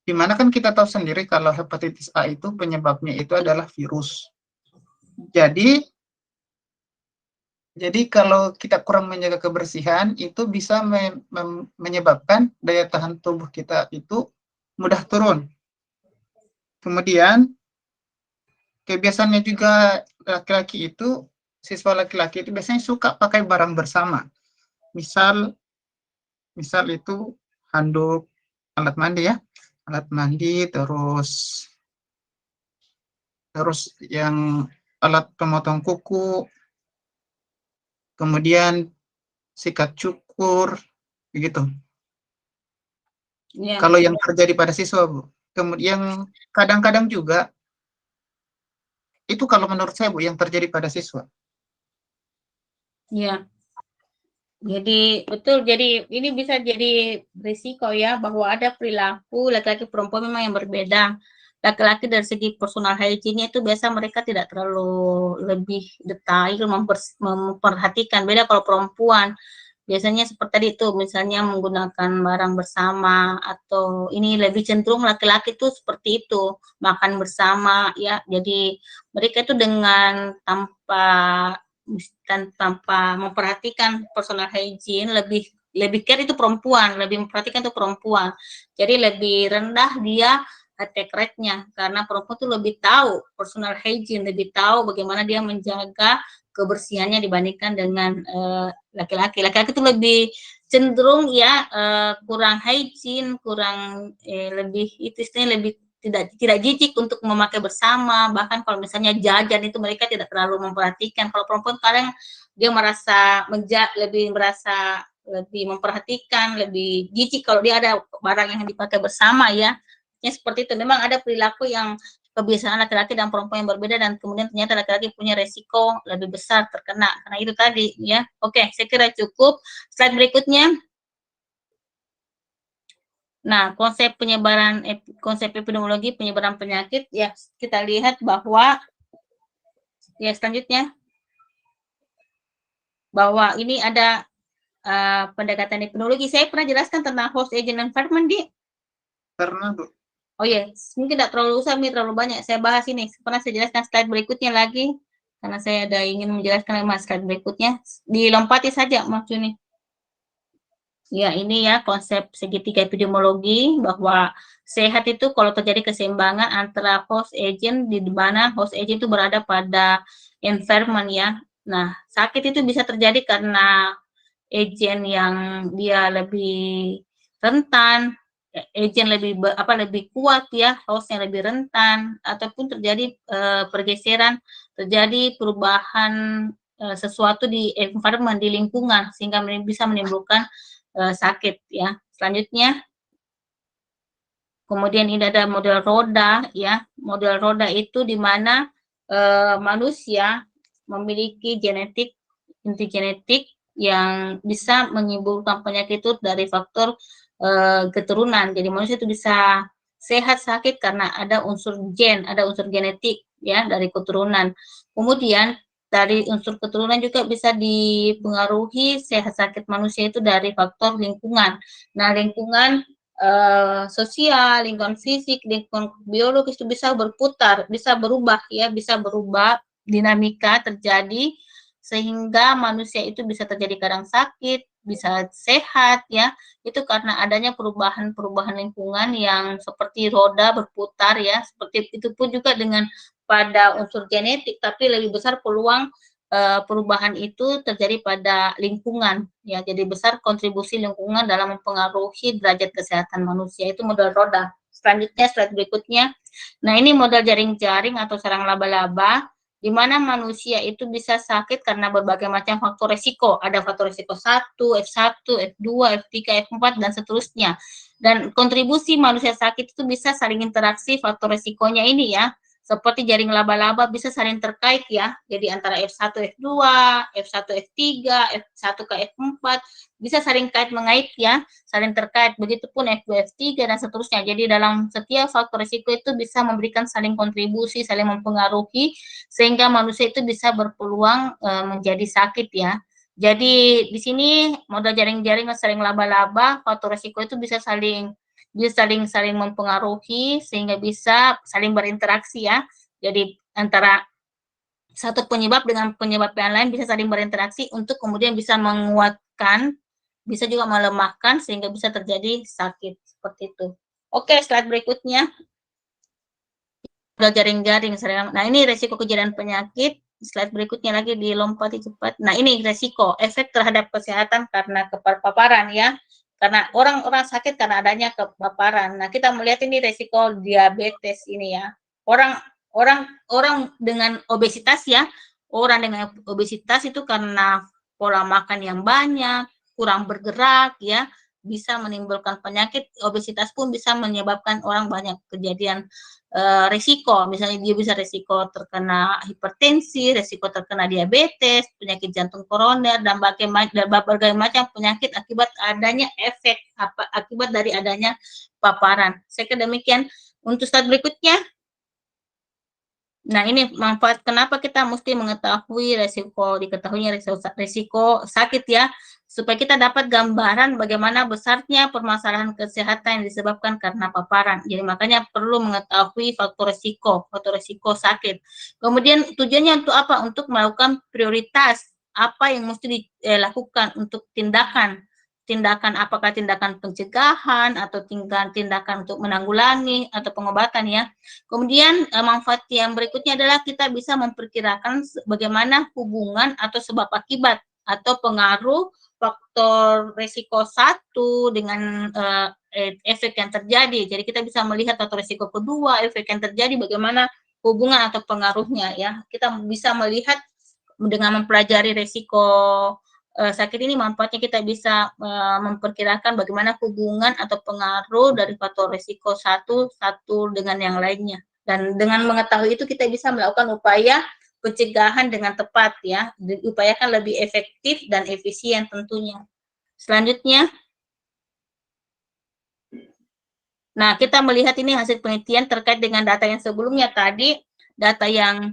Dimana kan kita tahu sendiri kalau hepatitis A itu penyebabnya itu adalah virus. Jadi kalau kita kurang menjaga kebersihan, itu bisa menyebabkan daya tahan tubuh kita itu mudah turun. Kemudian kebiasaannya juga laki-laki itu, siswa laki-laki itu biasanya suka pakai barang bersama. Misal itu handuk, alat mandi ya, alat mandi, terus yang alat pemotong kuku, kemudian sikat cukur, begitu.
Ya,
Kalau yang terjadi pada siswa, Bu. Kemudian kadang-kadang juga itu kalau menurut saya, Bu, yang terjadi pada siswa.
ya. Jadi betul, jadi ini bisa jadi risiko ya bahwa ada perilaku laki-laki perempuan memang yang berbeda. Laki-laki dari segi personal hygiene itu biasa mereka tidak terlalu lebih detail memperhatikan. Beda kalau perempuan, biasanya seperti tadi itu misalnya menggunakan barang bersama, atau ini lebih cenderung laki-laki itu seperti itu, makan bersama ya. Jadi mereka itu dengan tanpa memperhatikan personal hygiene, lebih care itu perempuan, lebih memperhatikan itu perempuan. Jadi lebih rendah dia attack rate-nya, karena perempuan tuh lebih tahu personal hygiene, lebih tahu bagaimana dia menjaga kebersihannya dibandingkan dengan laki-laki. Laki-laki itu lebih cenderung ya kurang hygiene, kurang lebih itu istilahnya lebih tidak jijik untuk memakai bersama. Bahkan kalau misalnya jajan itu mereka tidak terlalu memperhatikan. Kalau perempuan kadang dia merasa lebih memperhatikan, lebih jijik kalau dia ada barang yang dipakai bersama ya. Seperti itu. Memang ada perilaku yang kebiasaan laki-laki dan perempuan yang berbeda, dan kemudian ternyata laki-laki punya resiko lebih besar terkena karena itu tadi ya. Oke, saya kira cukup. Slide berikutnya. Nah, konsep epidemiologi penyebaran penyakit ya, kita lihat bahwa ya selanjutnya bahwa ini ada pendekatan epidemiologi. Saya pernah jelaskan tentang host agent environment di
Karena, Bu,
oh ya, mungkin tidak terlalu usah, ini terlalu banyak saya bahas ini. Pernah saya jelaskan slide berikutnya lagi karena saya ada ingin menjelaskan slide berikutnya. Dilompati saja Mas Juni. Ya, ini ya konsep segitiga epidemiologi, bahwa sehat itu kalau terjadi keseimbangan antara host agent, di mana host agent itu berada pada environment ya. Nah, sakit itu bisa terjadi karena agent yang dia lebih rentan, agent lebih kuat ya, host yang lebih rentan, ataupun terjadi pergeseran, terjadi perubahan sesuatu di environment, di lingkungan, sehingga bisa menimbulkan sakit ya. Selanjutnya, kemudian ini ada model roda ya. Model roda itu di mana manusia memiliki inti genetik yang bisa menimbulkan penyakit itu dari faktor keturunan. Jadi manusia itu bisa sehat sakit karena ada unsur gen, ada unsur genetik ya dari keturunan. Kemudian dari unsur keturunan juga bisa dipengaruhi sehat sakit manusia itu dari faktor lingkungan. Nah, lingkungan sosial, lingkungan fisik, lingkungan biologis itu bisa berputar, bisa berubah ya, bisa berubah, dinamika terjadi sehingga manusia itu bisa terjadi kadang sakit, bisa sehat ya. Itu karena adanya perubahan-perubahan lingkungan yang seperti roda berputar ya. Seperti itu pun juga dengan pada unsur genetik, tapi lebih besar peluang perubahan itu terjadi pada lingkungan ya. Jadi besar kontribusi lingkungan dalam mempengaruhi derajat kesehatan manusia. Itu model roda. Selanjutnya slide berikutnya. Nah, ini model jaring-jaring atau sarang laba-laba, di mana manusia itu bisa sakit karena berbagai macam faktor resiko. Ada faktor resiko 1, F1, F2, F3, F4, dan seterusnya. Dan kontribusi manusia sakit itu bisa saling interaksi faktor resikonya ini ya. Seperti jaring laba-laba bisa saling terkait ya. Jadi antara F1, F2, F1, F3, F1 ke F4 bisa saling kait mengait ya, saling terkait. Begitupun F2, F3 dan seterusnya. Jadi dalam setiap faktor risiko itu bisa memberikan saling kontribusi, saling mempengaruhi sehingga manusia itu bisa berpeluang menjadi sakit ya. Jadi di sini model jaring-jaring saling laba-laba, faktor risiko itu bisa saling mempengaruhi sehingga bisa saling berinteraksi ya. Jadi antara satu penyebab dengan penyebab yang lain bisa saling berinteraksi untuk kemudian bisa menguatkan, bisa juga melemahkan sehingga bisa terjadi sakit seperti itu. Oke, slide berikutnya. jaring-jaring. Nah, ini resiko kejadian penyakit. Slide berikutnya lagi dilompati cepat. Nah, ini resiko efek terhadap kesehatan karena kepaparan ya. Karena orang-orang sakit karena adanya kepaparan. Nah, kita melihat ini resiko diabetes ini ya. Orang dengan obesitas ya. Orang dengan obesitas itu karena pola makan yang banyak, kurang bergerak ya, bisa menimbulkan penyakit. Obesitas pun bisa menyebabkan orang banyak kejadian resiko, misalnya dia bisa resiko terkena hipertensi, resiko terkena diabetes, penyakit jantung koroner, dan berbagai macam penyakit akibat adanya efek akibat dari adanya paparan. Saya kira demikian. Untuk slide berikutnya. Nah, ini manfaat kenapa kita mesti mengetahui diketahuinya resiko sakit ya, supaya kita dapat gambaran bagaimana besarnya permasalahan kesehatan yang disebabkan karena paparan. Jadi makanya perlu mengetahui faktor resiko sakit. Kemudian tujuannya untuk apa? Untuk melakukan prioritas apa yang mesti dilakukan untuk tindakan, apakah tindakan pencegahan atau tindakan untuk menanggulangi atau pengobatan ya. Kemudian manfaat yang berikutnya adalah kita bisa memperkirakan bagaimana hubungan atau sebab akibat atau pengaruh faktor resiko 1 dengan efek yang terjadi. Jadi kita bisa melihat faktor resiko kedua, efek yang terjadi, bagaimana hubungan atau pengaruhnya ya. Kita bisa melihat dengan mempelajari resiko sakit ini, manfaatnya kita bisa memperkirakan bagaimana hubungan atau pengaruh dari faktor resiko satu dengan yang lainnya. Dan dengan mengetahui itu kita bisa melakukan upaya pencegahan dengan tepat ya, diupayakan lebih efektif dan efisien tentunya. Selanjutnya, nah kita melihat ini hasil penelitian terkait dengan data yang sebelumnya tadi, data yang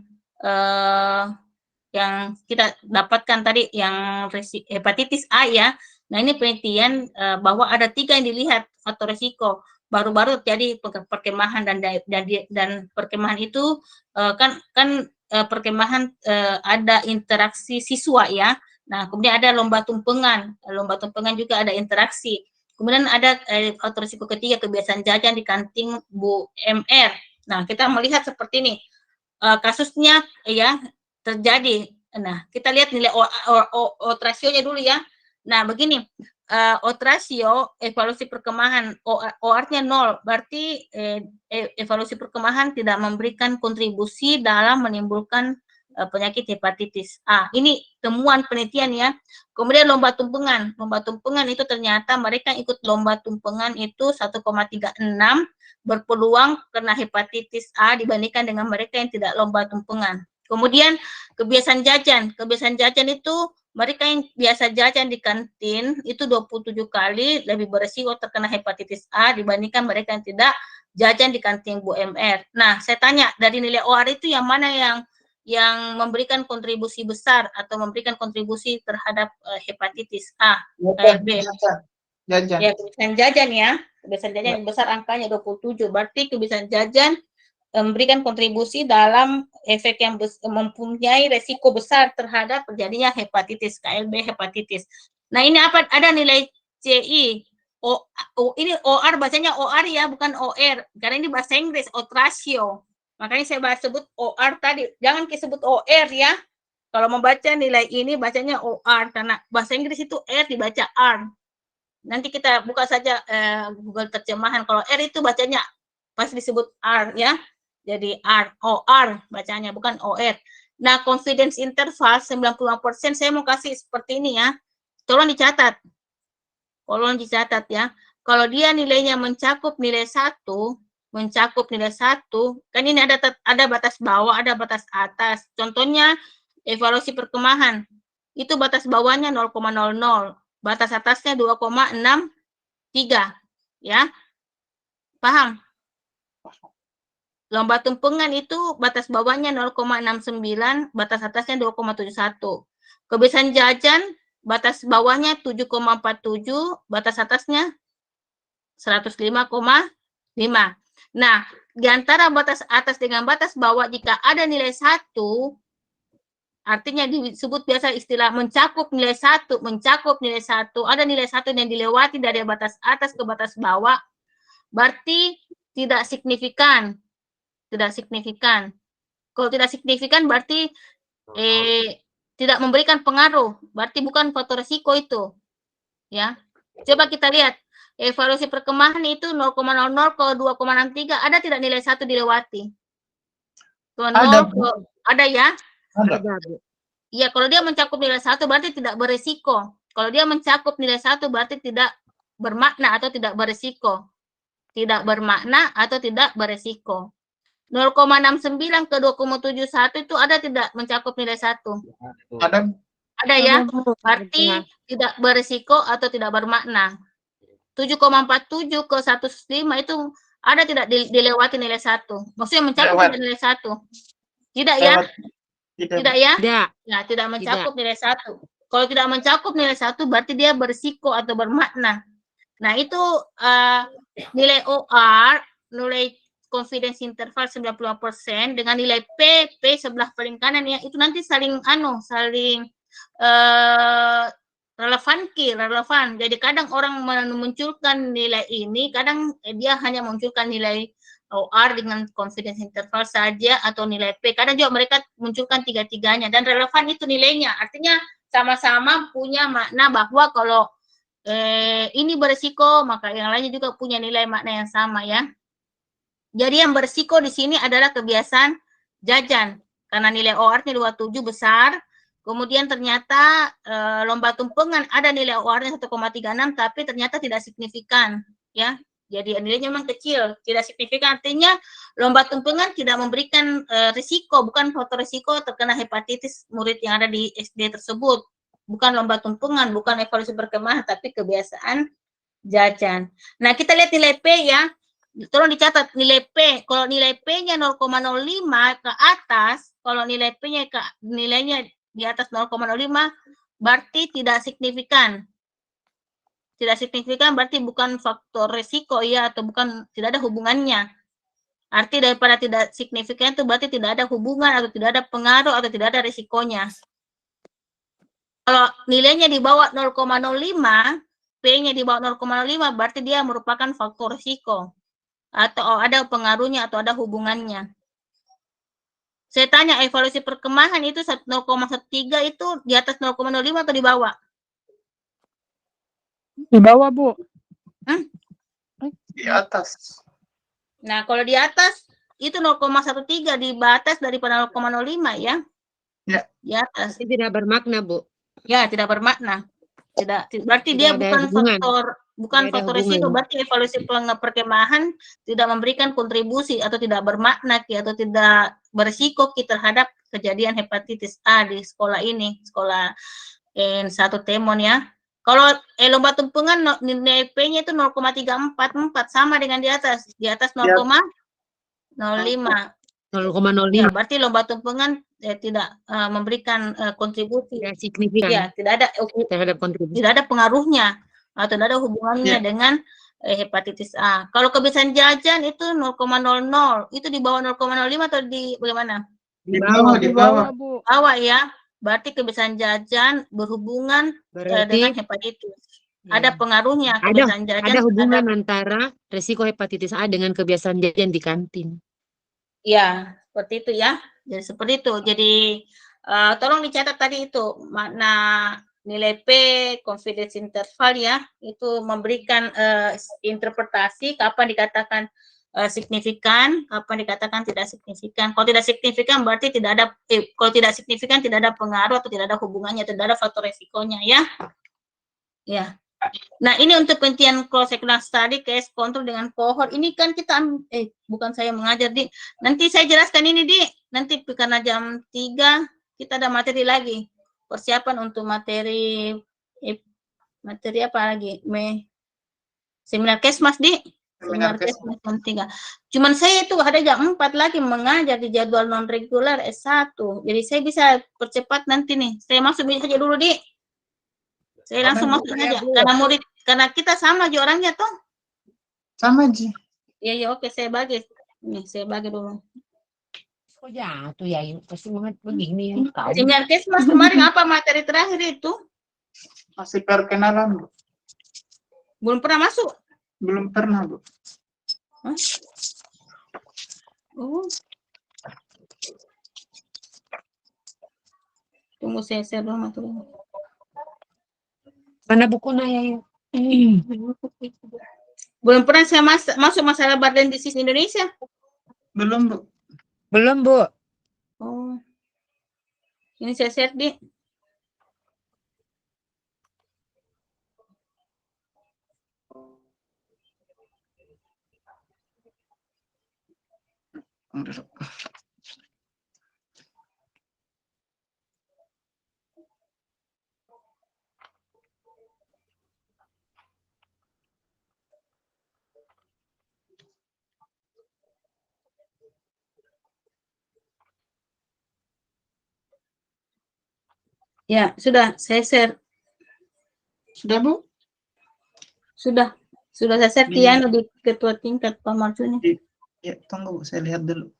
kita dapatkan tadi yang hepatitis A ya. Nah, ini penelitian bahwa ada 3 yang dilihat faktor risiko. Baru-baru terjadi perkemahan dan perkemahan itu perkemahan ada interaksi siswa ya. Nah, kemudian ada lomba tumpengan juga ada interaksi. Kemudian ada faktor risiko ketiga, kebiasaan jajan di kantin Bu MR. Nah, kita melihat seperti ini. Kasusnya ya terjadi. Nah, kita lihat nilai odds ratio-nya dulu ya. Nah, begini, odds ratio evaluasi perkemahan OR-nya 0, berarti evaluasi perkemahan tidak memberikan kontribusi dalam menimbulkan penyakit hepatitis A. Ini temuan penelitian ya. Kemudian lomba tumpengan itu ternyata mereka ikut lomba tumpengan itu 1,36 berpeluang kena hepatitis A dibandingkan dengan mereka yang tidak lomba tumpengan. Kemudian kebiasaan jajan itu mereka yang biasa jajan di kantin itu 27 kali lebih beresiko terkena hepatitis A dibandingkan mereka yang tidak jajan di kantin Bu MR. Nah, saya tanya dari nilai OR itu yang mana yang memberikan kontribusi besar atau memberikan kontribusi terhadap hepatitis A, B.
Jajan.
Ya, kebiasaan jajan ya. Kebiasaan jajan yang besar angkanya 27. Berarti kebiasaan jajan memberikan kontribusi dalam efek yang mempunyai resiko besar terhadap terjadinya hepatitis, KLB hepatitis. Nah, ini apa? Ada nilai CI. Ini OR bacanya OR ya, bukan OR. Karena ini bahasa Inggris, odds ratio. Makanya saya sebut OR tadi. Jangan disebut OR ya. Kalau membaca nilai ini bacanya OR. Karena bahasa Inggris itu R dibaca R. Nanti kita buka saja Google terjemahan. Kalau R itu bacanya pasti disebut R ya. Jadi OR bacanya, bukan OR. Nah, confidence interval 95%, saya mau kasih seperti ini ya. Tolong dicatat ya. Kalau dia nilainya mencakup nilai 1, kan ini ada batas bawah, ada batas atas. Contohnya evaluasi perkemahan. Itu batas bawahnya 0,00, batas atasnya 2,63 ya. Paham? Lomba tumpengan itu batas bawahnya 0,69, batas atasnya 2,71. Kebiasaan jajan batas bawahnya 7,47, batas atasnya 105,5. Nah, di antara batas atas dengan batas bawah jika ada nilai 1, artinya disebut biasa istilah mencakup nilai 1, ada nilai 1 yang dilewati dari batas atas ke batas bawah, berarti tidak signifikan. tidak signifikan. Kalau tidak signifikan berarti tidak memberikan pengaruh, berarti bukan faktor risiko itu. Ya. Coba kita lihat evaluasi perkemahan itu 0,00 ke 2,63 ada tidak nilai 1 dilewati?
Ada,
ada ya?
Ada.
Iya, kalau dia mencakup nilai 1 berarti tidak beresiko. Kalau dia mencakup nilai 1 berarti tidak bermakna atau tidak beresiko. Tidak bermakna atau tidak beresiko. 0,69 ke 2,71 itu ada tidak mencakup nilai 1?
Ada.
Ada ya? Berarti tidak beresiko atau tidak bermakna. 7,47 ke 105 itu ada tidak dilewati nilai 1? Maksudnya mencakup nilai 1? Tidak ya? Tidak ya?
Tidak.
Ya, tidak mencakup nilai 1. Kalau tidak mencakup nilai 1 berarti dia berisiko atau bermakna. Nah, itu nilai OR, nilai confidence interval 90% dengan nilai P sebelah paling kanan ya, itu nanti saling relevan. Jadi kadang orang memunculkan nilai ini, kadang dia hanya munculkan nilai OR dengan confidence interval saja atau nilai P. Kadang juga mereka munculkan tiga-tiganya dan relevan itu nilainya. Artinya sama-sama punya makna bahwa kalau ini beresiko, maka yang lainnya juga punya nilai makna yang sama ya. Jadi yang beresiko di sini adalah kebiasaan jajan karena nilai OR-nya 27 besar. Kemudian ternyata lomba tumpengan ada nilai OR-nya 1,36 tapi ternyata tidak signifikan ya. Jadi nilainya memang kecil, tidak signifikan. Artinya lomba tumpengan tidak memberikan risiko, bukan faktor risiko terkena hepatitis murid yang ada di SD tersebut. Bukan lomba tumpengan, bukan evaluasi perkemahan, tapi kebiasaan jajan. Nah, kita lihat nilai P ya. Tolong dicatat nilai P. Kalau nilai P-nya 0,05 ke atas, kalau nilai P-nya nilainya di atas 0,05 berarti tidak signifikan. Tidak signifikan berarti bukan faktor risiko ya, atau bukan, tidak ada hubungannya. Arti daripada tidak signifikan itu berarti tidak ada hubungan atau tidak ada pengaruh atau tidak ada risikonya. Kalau nilainya di bawah 0,05, P-nya di bawah 0,05 berarti dia merupakan faktor risiko atau ada pengaruhnya atau ada hubungannya. Saya tanya evaluasi perkemahan itu 0,13 itu di atas 0,05 atau di bawah?
Di bawah, Bu.
Di atas.
Nah, kalau di atas itu 0,13 di batas daripada 0,05 ya.
Ya.
Di atas.
Itu tidak bermakna, Bu.
Ya, tidak bermakna. Berarti dia bukan faktor risiko, berarti evaluasi perkemahan tidak memberikan kontribusi atau tidak bermakna atau tidak berisiko terhadap kejadian hepatitis A di sekolah ini, sekolah N1 Temon ya. Kalau lomba tumpengan nilai P-nya itu 0,344 sama dengan di atas 0,05.
0,05.
Ya, berarti lomba tumpengan tidak memberikan kontribusi.
Tidak signifikan.
Ya, tidak ada kontribusi. Tidak ada pengaruhnya atau tidak ada hubungannya dengan hepatitis A. Kalau kebiasaan jajan itu 0,00, itu di bawah 0,05 atau di bagaimana?
Di bawah,
Bu.
Bawah ya. Berarti kebiasaan jajan berhubungan dengan hepatitis.
Ya.
Ada pengaruhnya kebiasaan jajan.
Ada hubungan antara risiko hepatitis A dengan kebiasaan jajan di kantin.
Ya, seperti itu ya. Jadi seperti itu. Jadi tolong dicatat tadi itu makna nilai P, confidence interval ya, itu memberikan interpretasi kapan dikatakan signifikan, kapan dikatakan tidak signifikan. Kalau tidak signifikan berarti tidak ada, kalau tidak signifikan tidak ada pengaruh atau tidak ada hubungannya, tidak ada faktor resikonya ya. Ya. Nah, ini untuk penelitian cross sectional study case control dengan cohort. Ini kan kita bukan saya mengajar, Di. Nanti saya jelaskan ini, Di. Nanti karena jam 3 kita ada materi lagi. Persiapan untuk materi apa lagi? Seminar Kesmas, Di. Seminar Kesmas jam 3. Cuman saya itu ada jam 4 lagi mengajar di jadwal non reguler S1. Jadi saya bisa percepat nanti nih. Saya masuk saja dulu, Di. Saya langsung masuk saja. Karena kita sama aja orangnya toh.
Sama aja.
Iya, oke, saya bagi. Nih, saya bagi dulu.
Kok jatuh ya, pasti banget begini ya.
Seminar Kesmas kemarin apa materi terakhir itu?
Masih perkenalan, Bu.
Belum pernah masuk?
Belum pernah, Bu.
Oh. Tunggu saya share dulu materinya.
Mana bukunya ya?
Belum pernah saya masuk masalah badan disease Indonesia.
Belum, Bu.
Belum, Bu.
Oh. Ini saya share di. Ya, sudah saya share.
Sudah, Bu?
Sudah saya share Tiano di ketua tingkat Pak Marsuni.
Ya, tunggu, Bu, saya lihat dulu.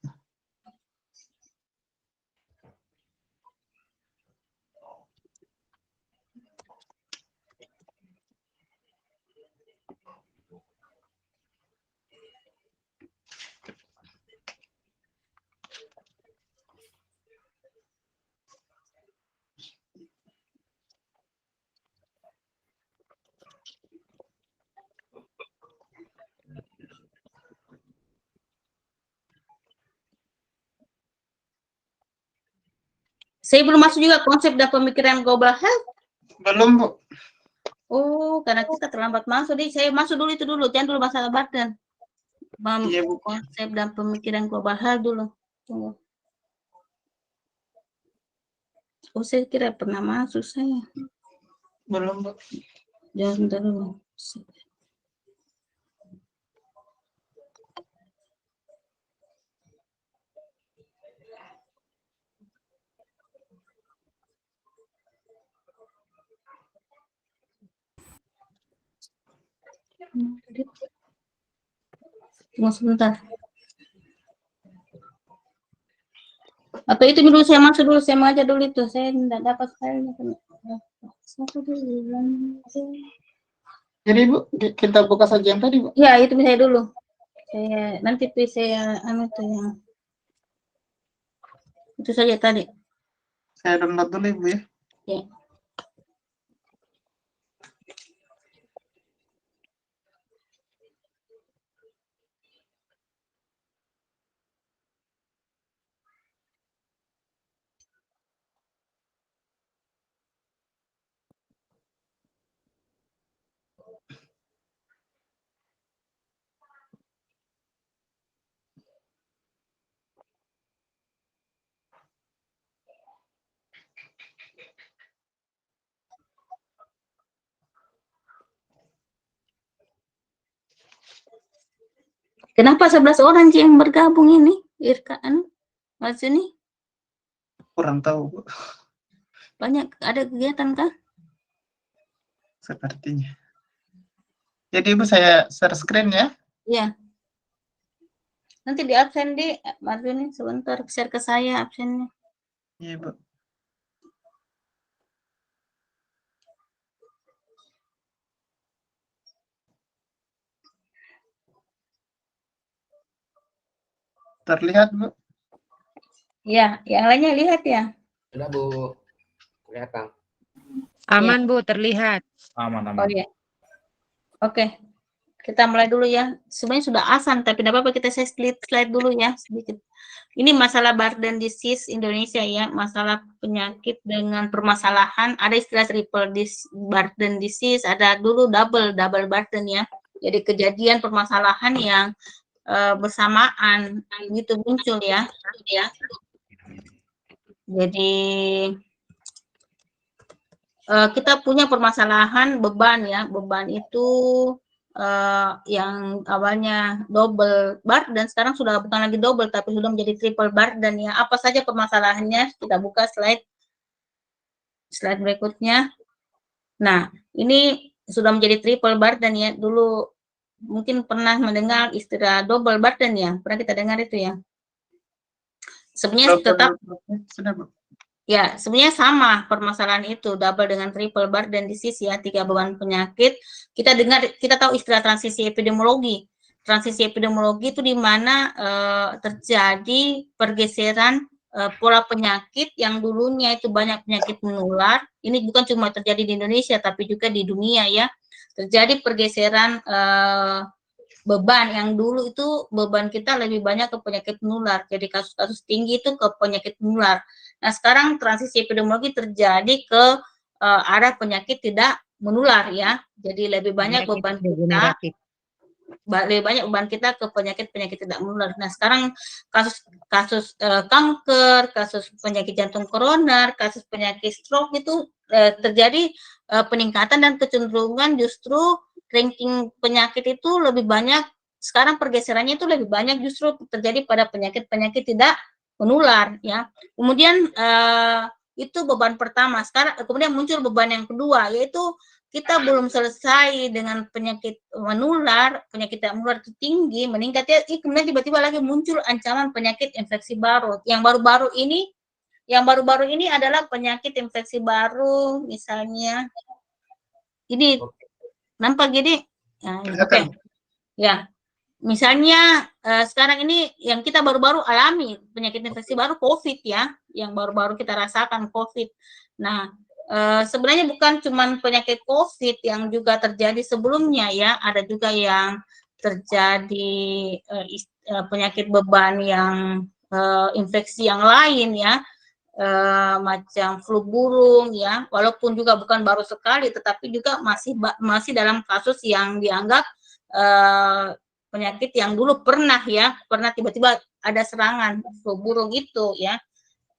Saya belum masuk juga konsep dan pemikiran global health.
Belum, Bu.
Oh, karena kita terlambat masuk. Jadi saya masuk dulu itu dulu, jangan dulu masalah badan.
Iya, Bu.
Konsep dan pemikiran global health dulu. Tunggu. Oh, saya kira pernah masuk saya.
Belum, Bu.
Jangan sebentar dulu. Tunggu sebentar. Atau itu dulu saya masuk dulu, saya mengajar dulu itu. Saya tidak dapat filenya.
Jadi, Bu, kita buka saja yang tadi, Bu.
Ya, itu bisa dulu. Saya nanti saya itu yang itu saja tadi.
Saya download dulu, Ibu, ya.
Ya. Kenapa 11 orang yang bergabung ini? Irkaan, Mas ini?
Kurang tahu, Bu.
Banyak ada kegiatan kah?
Sepertinya. Jadi, Bu, saya share screen ya.
Iya. Nanti di absen di Mas ini sebentar share ke saya absennya.
Iya, Bu. Terlihat, Bu?
Ya, yang lainnya lihat ya.
Sudah, Bu. Kelihatan.
Aman, Bu, terlihat.
Aman.
Oh iya. Oke. Kita mulai dulu ya. Sebenarnya sudah asan, tapi tidak apa-apa kita slide dulu ya sedikit. Ini masalah burden disease Indonesia ya, masalah penyakit dengan permasalahan. Ada istilah triple burden disease, ada dulu double burden ya. Jadi kejadian permasalahan yang bersamaan gitu muncul ya. Jadi kita punya permasalahan beban ya, beban itu yang awalnya double burden sekarang sudah bukan lagi double tapi sudah menjadi triple burden ya. Apa saja permasalahannya? Kita buka slide berikutnya. Nah, ini sudah menjadi triple burden ya. Dulu mungkin pernah mendengar istilah double burden ya. Pernah kita dengar itu ya. Sebenarnya tetap
sudah, Bu.
Ya, sebenarnya sama permasalahan itu, double dengan triple burden disease ya, 3 beban penyakit. Kita tahu istilah transisi epidemiologi. transisi epidemiologi itu di mana terjadi pergeseran pola penyakit yang dulunya itu banyak penyakit menular. Ini bukan cuma terjadi di Indonesia, tapi juga di dunia ya. Terjadi pergeseran beban yang dulu itu beban kita lebih banyak ke penyakit menular. Jadi kasus-kasus tinggi itu ke penyakit menular. Nah, sekarang transisi epidemiologi terjadi ke arah penyakit tidak menular ya. Jadi lebih banyak beban kita ke penyakit-penyakit tidak menular. Nah, sekarang kasus kanker, kasus penyakit jantung koroner, kasus penyakit stroke itu terjadi peningkatan dan kecenderungan justru ranking penyakit itu lebih banyak. Sekarang pergeserannya itu lebih banyak justru terjadi pada penyakit-penyakit tidak menular ya. Kemudian itu beban pertama. Sekarang kemudian muncul beban yang kedua, yaitu kita belum selesai dengan penyakit menular, penyakit tidak menular itu tinggi, meningkat ya, kemudian tiba-tiba lagi muncul ancaman penyakit infeksi baru. Yang baru-baru ini adalah penyakit infeksi baru, misalnya ini nampak gini, oke. Ya, misalnya sekarang ini yang kita baru-baru alami penyakit infeksi baru COVID ya, yang baru-baru kita rasakan COVID. Nah, sebenarnya bukan cuma penyakit COVID yang juga terjadi sebelumnya ya, ada juga yang terjadi penyakit beban yang infeksi yang lain ya, macam flu burung ya, walaupun juga bukan baru sekali, tetapi juga masih dalam kasus yang dianggap penyakit yang dulu pernah tiba-tiba ada serangan flu burung itu ya.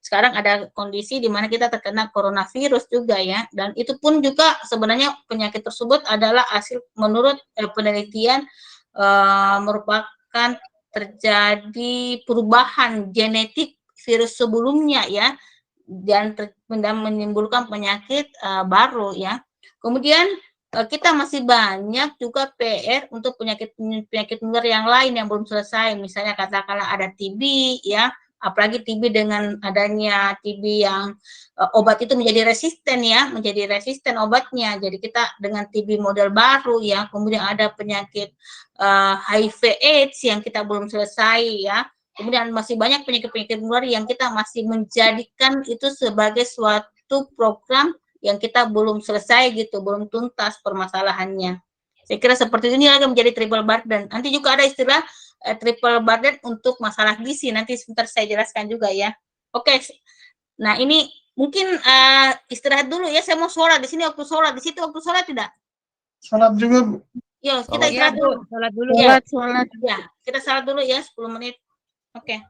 Sekarang ada kondisi di mana kita terkena coronavirus juga ya, dan itu pun juga sebenarnya penyakit tersebut adalah hasil menurut penelitian merupakan terjadi perubahan genetik virus sebelumnya ya, dan menimbulkan penyakit baru ya. Kemudian kita masih banyak juga PR untuk penyakit menular yang lain yang belum selesai, misalnya katakanlah ada TB ya, apalagi TB dengan adanya TB yang obat itu menjadi resisten obatnya. Jadi kita dengan TB model baru ya, kemudian ada penyakit HIV/AIDS yang kita belum selesai ya. Kemudian masih banyak penyakit-penyakit menular yang kita masih menjadikan itu sebagai suatu program yang kita belum selesai gitu, belum tuntas permasalahannya. Saya kira seperti ini lagi menjadi triple burden. Nanti juga ada istilah triple burden untuk masalah gizi. Nanti sebentar saya jelaskan juga ya. Oke. Nah, ini mungkin istirahat dulu ya. Saya mau sholat. Di sini waktu sholat. Di situ waktu sholat tidak?
Sholat juga, Bu.
Ya, kita istirahat dulu.
Sholat dulu.
Sholat. Ya, kita sholat dulu ya 10 menit. Oke.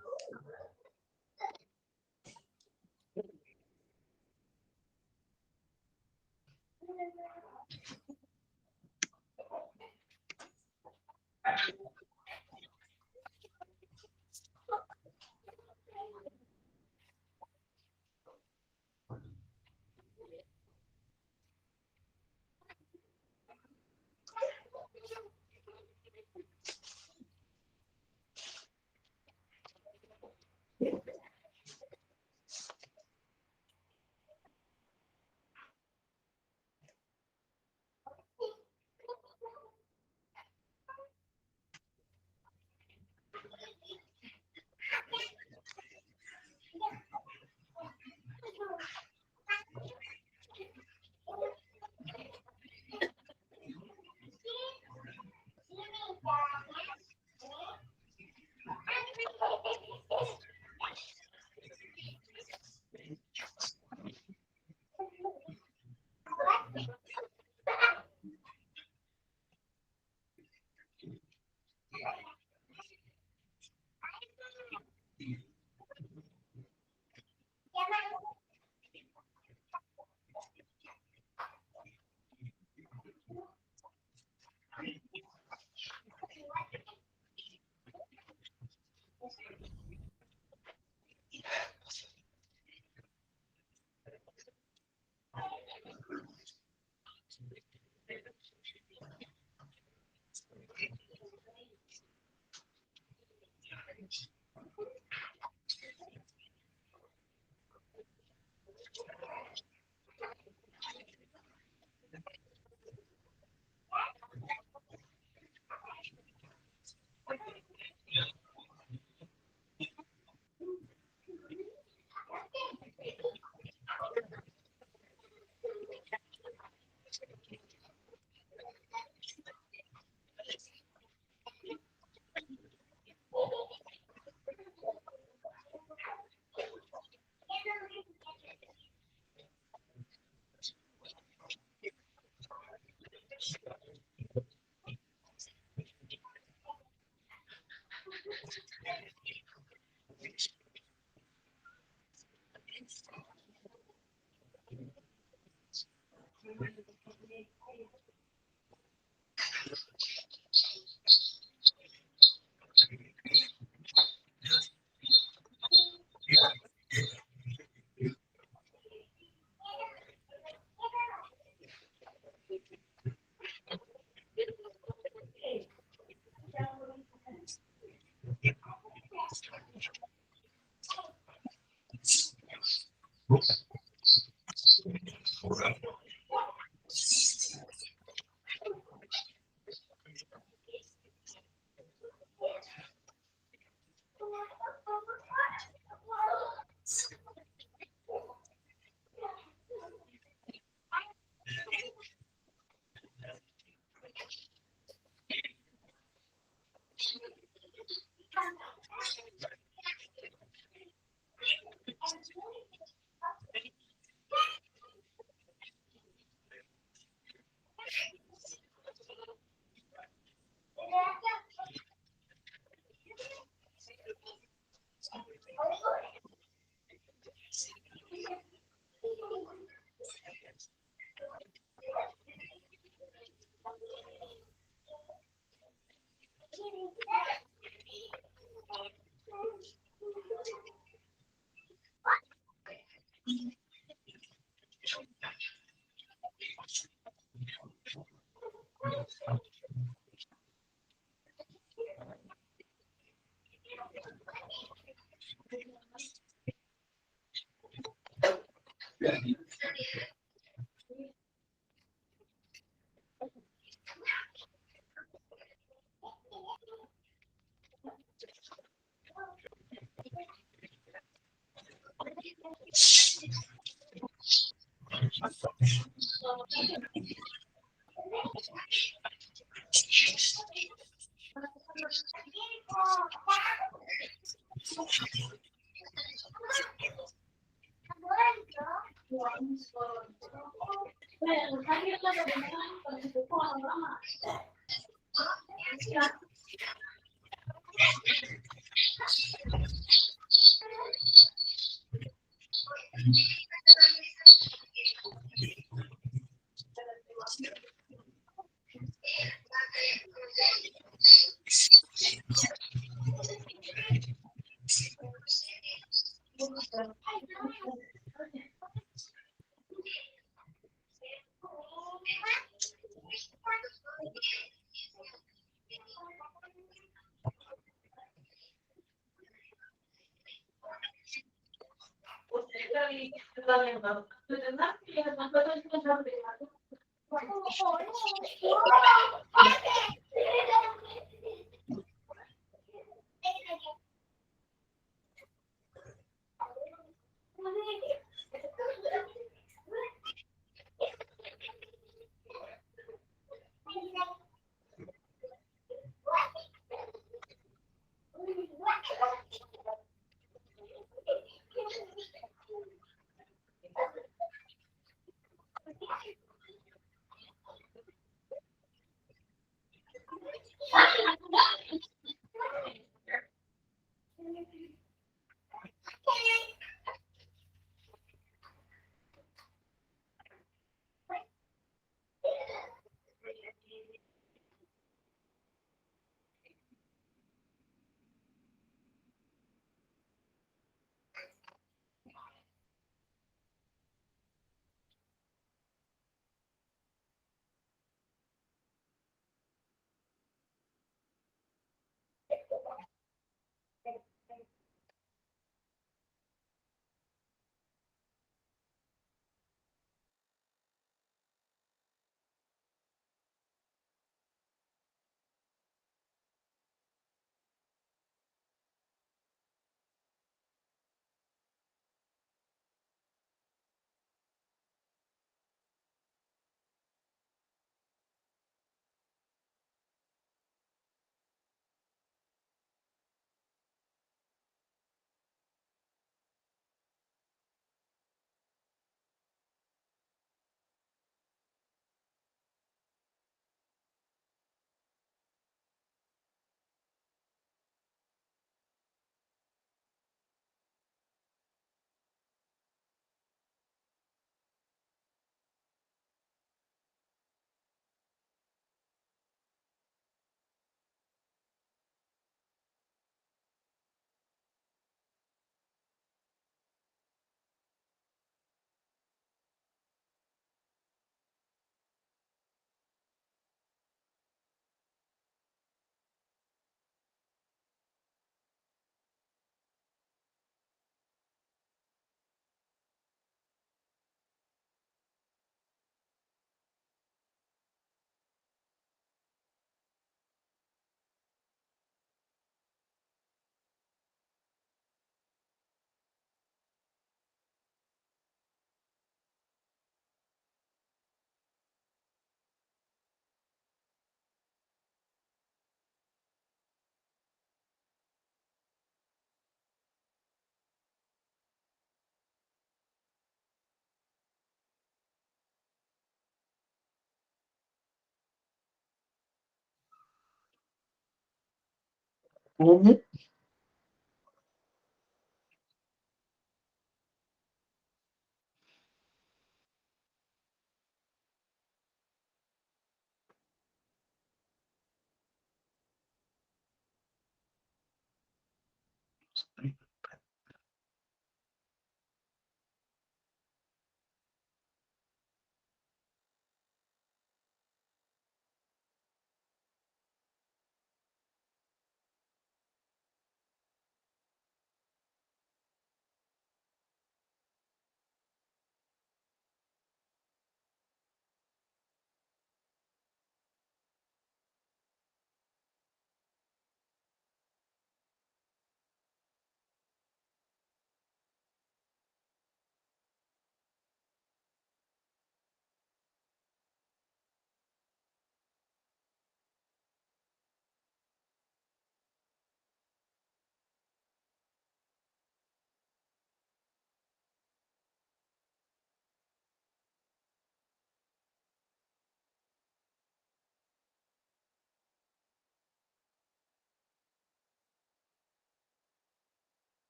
Bu.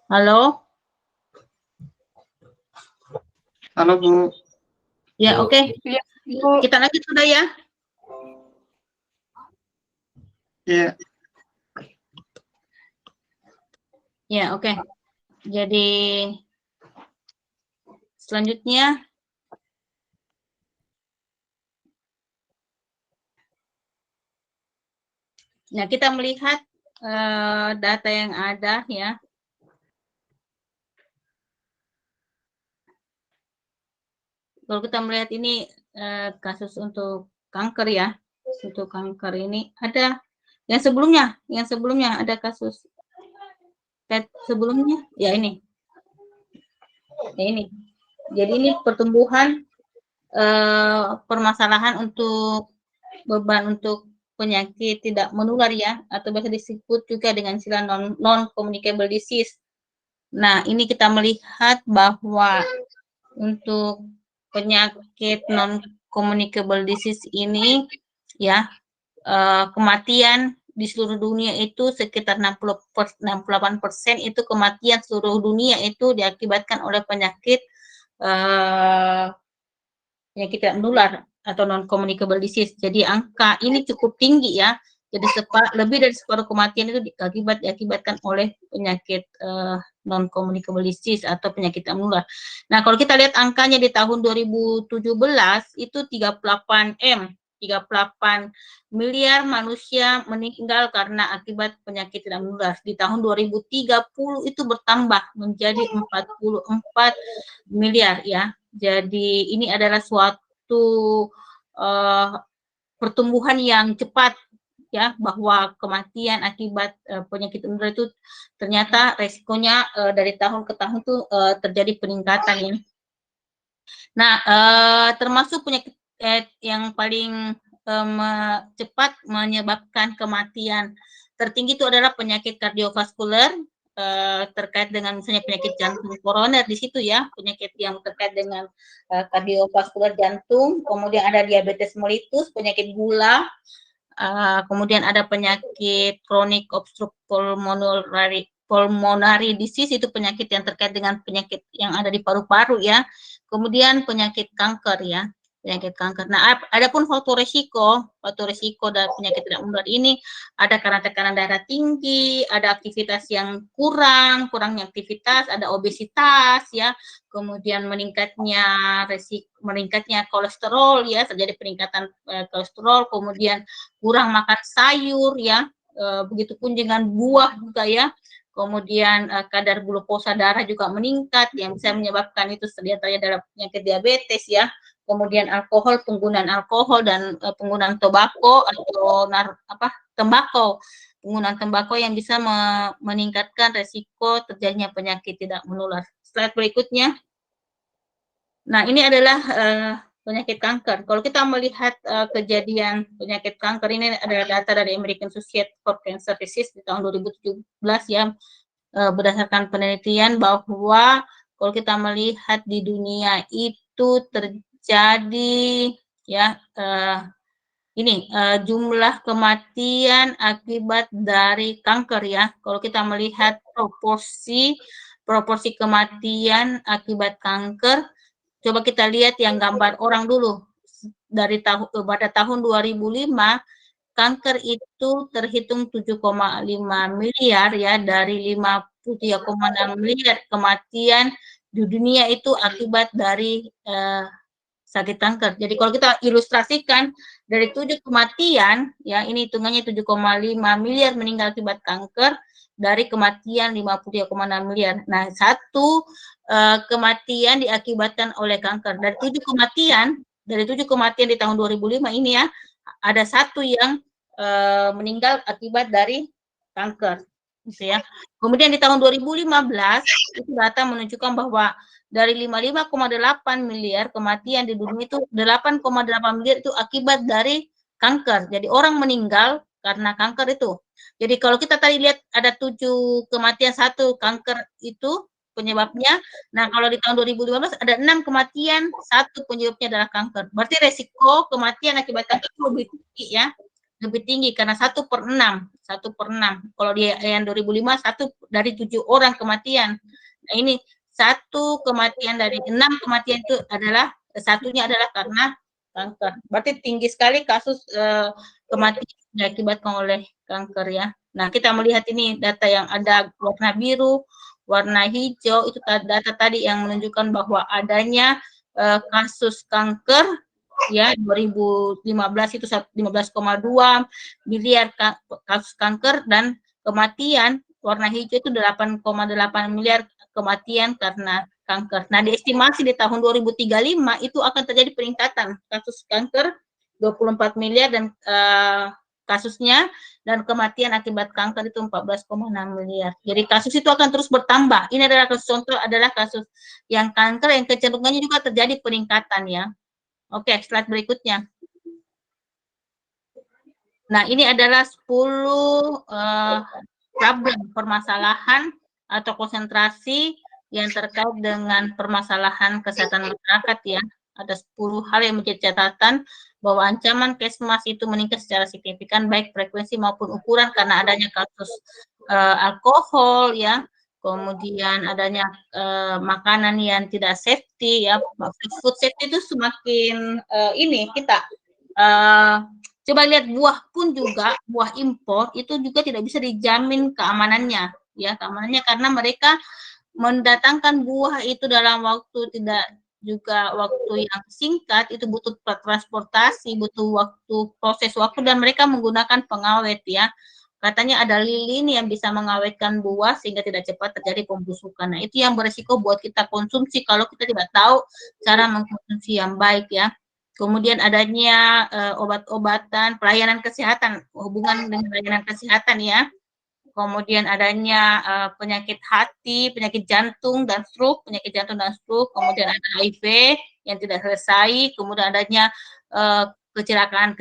Halo?
Halo Bu.
Ya, oke.
Iya, Bu.
Kita lanjut sudah ya.
Iya.
Ya, oke. Jadi selanjutnya kita melihat data yang ada ya. Kalau kita melihat ini kasus untuk kanker ya. Untuk kanker ini ada yang sebelumnya ada kasus sebelumnya ya ini. Ini. Jadi ini pertumbuhan permasalahan untuk beban untuk penyakit tidak menular ya, atau biasa disebut juga dengan istilah non communicable disease. Nah, ini kita melihat bahwa untuk penyakit non-communicable disease ini, ya, kematian di seluruh dunia itu sekitar 68% itu kematian seluruh dunia itu diakibatkan oleh penyakit penyakit tidak menular atau non-communicable disease. Jadi angka ini cukup tinggi ya. Jadi lebih dari separuh kematian itu diakibatkan oleh penyakit non-communicable disease atau penyakit tidak menular. Nah, kalau kita lihat angkanya di tahun 2017 itu 38 miliar manusia meninggal karena akibat penyakit tidak menular. Di tahun 2030 itu bertambah menjadi 44 miliar ya. Jadi ini adalah suatu pertumbuhan yang cepat ya, bahwa kematian akibat penyakit menular itu ternyata resikonya dari tahun ke tahun itu terjadi peningkatan ya. Nah, termasuk penyakit yang paling cepat menyebabkan kematian tertinggi itu adalah penyakit kardiovaskuler, terkait dengan misalnya penyakit jantung koroner di situ ya, penyakit yang terkait dengan kardiovaskuler jantung, kemudian ada diabetes mellitus, penyakit gula, kemudian ada penyakit chronic obstructive pulmonary disease, itu penyakit yang terkait dengan penyakit yang ada di paru-paru ya, kemudian penyakit kanker ya, penyakit kanker. Nah, adapun faktor risiko dari penyakit tidak menular ini ada karena tekanan darah tinggi, ada aktivitas yang kurangnya aktivitas, ada obesitas ya, kemudian meningkatnya kolesterol ya, terjadi peningkatan kolesterol, kemudian kurang makan sayur ya, begitupun dengan buah juga ya. Kemudian kadar glukosa darah juga meningkat yang bisa menyebabkan itu diantaranya adalah penyakit diabetes ya. Kemudian penggunaan alkohol dan penggunaan tembakau penggunaan tembakau yang bisa meningkatkan resiko terjadinya penyakit tidak menular. Slide berikutnya. Nah, ini adalah penyakit kanker. Kalau kita melihat kejadian penyakit kanker, ini adalah data dari American Society for Cancer Research di tahun 2017 ya, berdasarkan penelitian bahwa kalau kita melihat di dunia itu terjadi ya jumlah kematian akibat dari kanker ya. Kalau kita melihat proporsi kematian akibat kanker, coba kita lihat yang gambar orang dulu. Pada tahun 2005 kanker itu terhitung 7,5 miliar ya, dari 53,6 miliar kematian di dunia itu akibat dari sakit kanker. Jadi kalau kita ilustrasikan dari 7 kematian ya, ini hitungannya 7,5 miliar meninggal akibat kanker dari kematian 53,6 miliar. Nah, satu kematian diakibatkan oleh kanker. Dari 7 kematian di tahun 2005 ini ya, ada satu yang meninggal akibat dari kanker, gitu ya. Kemudian di tahun 2015 itu data menunjukkan bahwa dari 55,8 miliar kematian di dunia itu 8,8 miliar itu akibat dari kanker. Jadi orang meninggal karena kanker itu. Jadi kalau kita tadi lihat ada 7 kematian, 1 kanker itu penyebabnya. Nah, kalau di tahun 2015 ada 6 kematian, 1 penyebabnya adalah kanker. Berarti resiko kematian akibat kanker itu lebih tinggi ya. Lebih tinggi karena 1/6. Kalau di yang 2005 1 dari 7 orang kematian. Nah, ini 1 kematian dari 6 kematian itu adalah satunya adalah karena kanker. Berarti tinggi sekali kasus kematian diakibatkan oleh kanker ya. Nah, kita melihat ini data yang ada warna biru, warna hijau, itu data tadi yang menunjukkan bahwa adanya kasus kanker ya, 2015 itu 15,2 miliar kasus kanker, dan kematian warna hijau itu 8,8 miliar kematian karena kanker. Nah, diestimasi di tahun 2035 itu akan terjadi peningkatan kasus kanker 24 miliar dan kasusnya, dan kematian akibat kanker itu 14,6 miliar. Jadi kasus itu akan terus bertambah. Ini adalah contoh adalah kasus yang kanker yang kecenderungannya juga terjadi peningkatan ya. Oke, slide berikutnya. Nah, ini adalah 10 problem permasalahan atau konsentrasi yang terkait dengan permasalahan kesehatan masyarakat ya. Ada 10 hal yang menjadi catatan bahwa ancaman Kesmas itu meningkat secara signifikan baik frekuensi maupun ukuran karena adanya kasus alkohol ya, kemudian adanya makanan yang tidak safety ya. Food safety itu semakin ini kita coba lihat buah pun juga, buah impor itu juga tidak bisa dijamin keamanannya ya, keamanannya karena mereka mendatangkan buah itu dalam waktu tidak juga waktu yang singkat, itu butuh transportasi, butuh waktu, proses waktu, dan mereka menggunakan pengawet ya. Katanya ada lilin yang bisa mengawetkan buah sehingga tidak cepat terjadi pembusukan. Nah, itu yang beresiko buat kita konsumsi kalau kita tidak tahu cara mengkonsumsi yang baik ya. Kemudian adanya obat-obatan, pelayanan kesehatan, hubungan dengan pelayanan kesehatan ya. Kemudian adanya penyakit hati, penyakit jantung dan stroke, kemudian ada HIV yang tidak selesai, kemudian adanya kecelakaan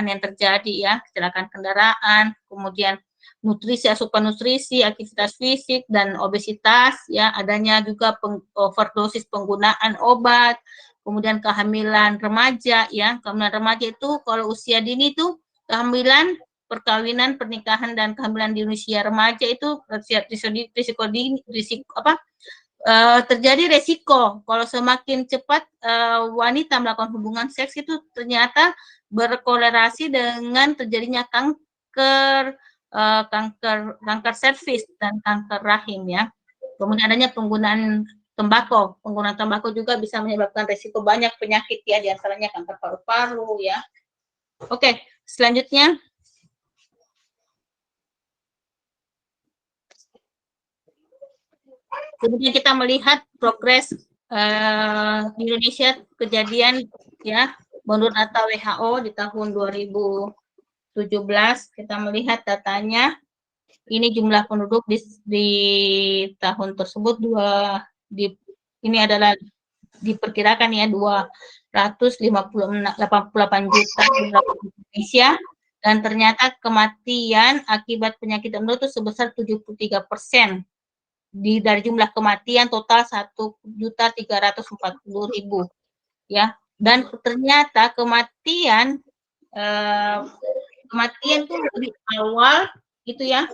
yang terjadi ya, kecelakaan kendaraan, kemudian nutrisi, asupan nutrisi, aktivitas fisik dan obesitas ya, adanya juga overdosis penggunaan obat, kemudian kehamilan remaja ya, kehamilan remaja itu kalau usia dini itu kehamilan, perkawinan, pernikahan dan kehamilan di usia remaja itu terjadi resiko kalau semakin cepat wanita melakukan hubungan seks itu ternyata berkorelasi dengan terjadinya kanker serviks dan kanker rahim ya. Kemudian adanya penggunaan tembakau juga bisa menyebabkan resiko banyak penyakit ya, diantaranya kanker paru-paru ya. Oke, selanjutnya. Kemudian kita melihat progres di Indonesia kejadian ya menurut data WHO di tahun 2017 kita melihat datanya ini jumlah penduduk di tahun tersebut ini adalah diperkirakan ya 288 juta di Indonesia dan ternyata kematian akibat penyakit menular itu sebesar 73%. Dari jumlah kematian total 1.340.000 ya, dan ternyata kematian itu lebih awal gitu ya,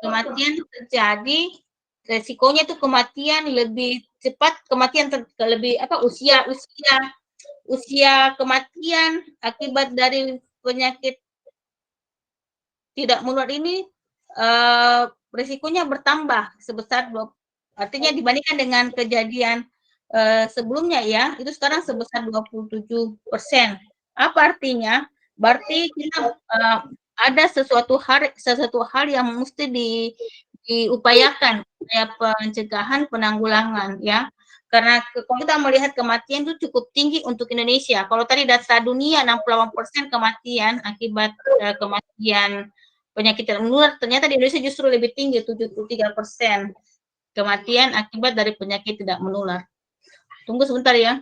kematian terjadi resikonya itu kematian lebih cepat, usia kematian akibat dari penyakit tidak menular ini risikonya bertambah sebesar artinya dibandingkan dengan kejadian sebelumnya ya, itu sekarang sebesar 27%. Apa artinya? Berarti kita ada sesuatu hal yang mesti diupayakan ya, pencegahan, penanggulangan ya. Karena kalau kita melihat kematian itu cukup tinggi untuk Indonesia. Kalau tadi data dunia 68% kematian akibat kematian penyakit tidak menular, ternyata di Indonesia justru lebih tinggi, 73% kematian akibat dari penyakit tidak menular. Tunggu sebentar ya.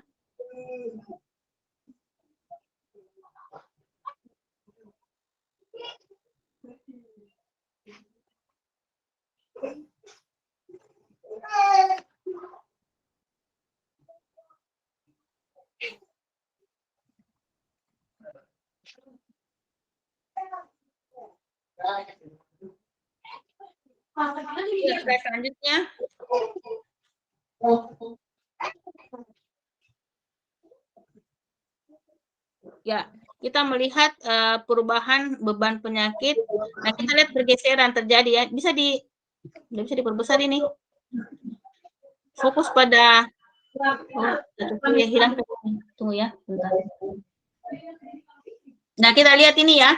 Selanjutnya. Ya, kita melihat perubahan beban penyakit. Nah, kita lihat pergeseran terjadi ya. Bisa diperbesar ini. Fokus pada hilang. Tunggu ya, bentar. Nah, kita lihat ini ya.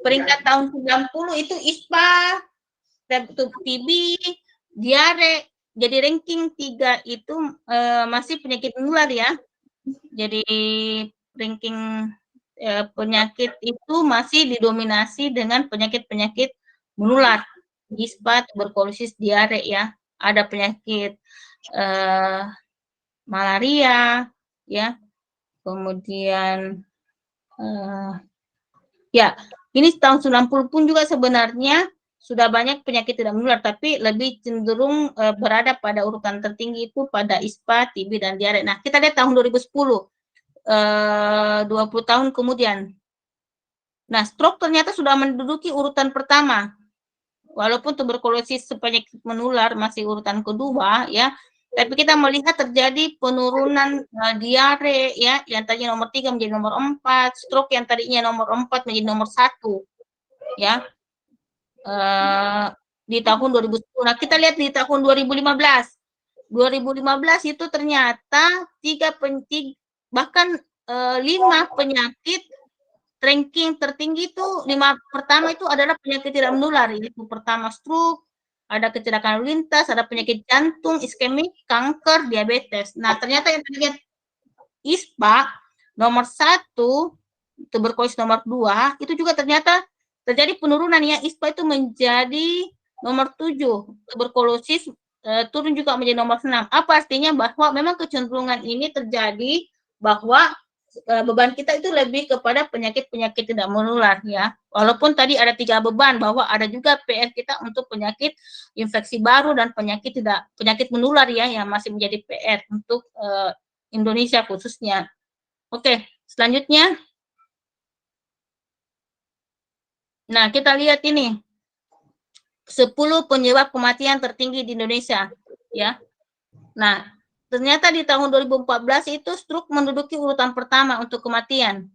Peringkat tahun 90 itu ISPA, TB, diare. Jadi ranking 3 itu masih penyakit menular ya. Jadi ranking penyakit itu masih didominasi dengan penyakit-penyakit menular, ISPA, tuberkulosis, diare ya. Ada penyakit malaria ya. Kemudian ya, ini tahun 90 pun juga sebenarnya sudah banyak penyakit tidak menular, tapi lebih cenderung berada pada urutan tertinggi itu pada ISPA, TB, dan diare. Nah, kita lihat tahun 2010, 20 tahun kemudian. Nah, stroke ternyata sudah menduduki urutan pertama. Walaupun tuberkulosis penyakit menular masih urutan kedua, ya, tapi kita melihat terjadi penurunan diare, ya, yang tadinya nomor 3 menjadi nomor 4, stroke yang tadinya nomor 4 menjadi nomor 1, ya. Di tahun 2010. Nah, kita lihat di tahun 2015. 2015 itu ternyata bahkan 5 penyakit ranking tertinggi itu 5 pertama itu adalah penyakit tidak menular. Yaitu pertama stroke, ada kecelakaan lalu lintas, ada penyakit jantung, iskemik, kanker, diabetes. Nah, ternyata yang terlihat ISPA nomor 1, tuberkulosis nomor 2, itu juga ternyata terjadi penurunan ya. ISPA itu menjadi nomor 7, tuberkulosis turun juga menjadi nomor 6. Apa artinya? Bahwa memang kecenderungan ini terjadi bahwa beban kita itu lebih kepada penyakit-penyakit tidak menular ya. Walaupun tadi ada 3 beban, bahwa ada juga PR kita untuk penyakit infeksi baru dan penyakit menular ya, yang masih menjadi PR untuk Indonesia khususnya. Oke, selanjutnya. Nah, kita lihat ini 10 penyebab kematian tertinggi di Indonesia ya. Nah, ternyata di tahun 2014 itu stroke menduduki urutan pertama untuk kematian.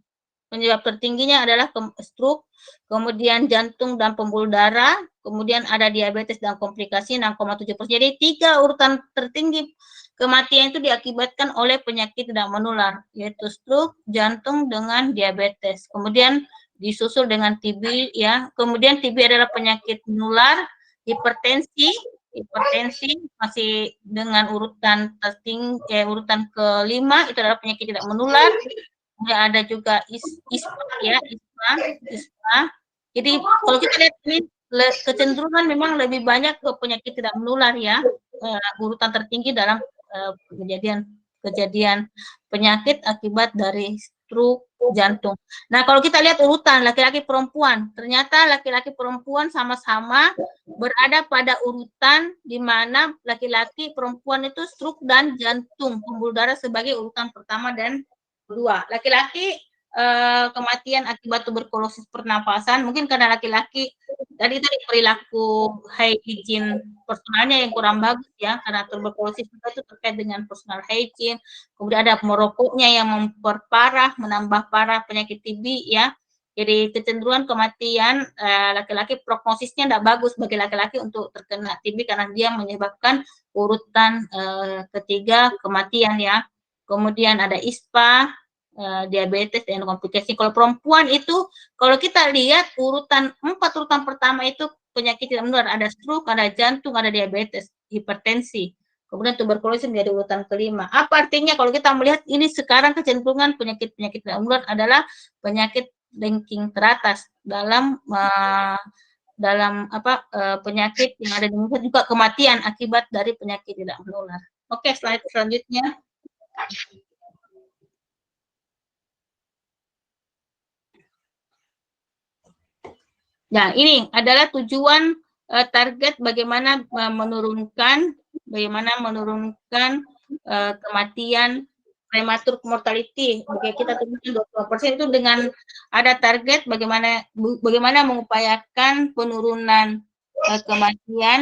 Penyebab tertingginya adalah stroke, kemudian jantung dan pembuluh darah, kemudian ada diabetes dan komplikasi 6,7%. Jadi 3 urutan tertinggi kematian itu diakibatkan oleh penyakit tidak menular, yaitu stroke, jantung dengan diabetes. Kemudian disusul dengan TB ya. Kemudian TB adalah penyakit menular, hipertensi masih dengan urutan tertinggi, urutan kelima itu adalah penyakit tidak menular. Kemudian ada juga ISPA ya, ISPA. Jadi kalau kita lihat ini kecenderungan memang lebih banyak ke penyakit tidak menular ya, urutan tertinggi dalam kejadian penyakit akibat dari stroke jantung. Nah, kalau kita lihat urutan laki-laki perempuan, ternyata laki-laki perempuan sama-sama berada pada urutan di mana laki-laki perempuan itu stroke dan jantung pembuluh darah sebagai urutan pertama dan kedua. Laki-laki kematian akibat tuberkulosis pernapasan mungkin karena laki-laki tadi perilaku hygiene personalnya yang kurang bagus ya, karena tuberkulosis itu terkait dengan personal hygiene. Kemudian ada merokoknya yang memperparah, menambah parah penyakit TB ya. Jadi kecenderungan kematian laki-laki prognosisnya tidak bagus bagi laki-laki untuk terkena TB karena dia menyebabkan urutan ketiga kematian ya. Kemudian ada ISPA, diabetes dan komplikasi. Kalau perempuan itu, kalau kita lihat urutan 4 urutan pertama itu penyakit tidak menular, ada stroke, ada jantung, ada diabetes, hipertensi. Kemudian tuberkulosis menjadi urutan kelima. Apa artinya kalau kita melihat ini sekarang kecenderungan penyakit-penyakit tidak menular adalah penyakit ranking teratas dalam penyakit yang ada di Indonesia, juga kematian akibat dari penyakit tidak menular. Oke, slide selanjutnya. Nah, ini adalah tujuan target bagaimana menurunkan kematian prematur mortality. Oke, kita turunkan 20% itu dengan ada target bagaimana mengupayakan penurunan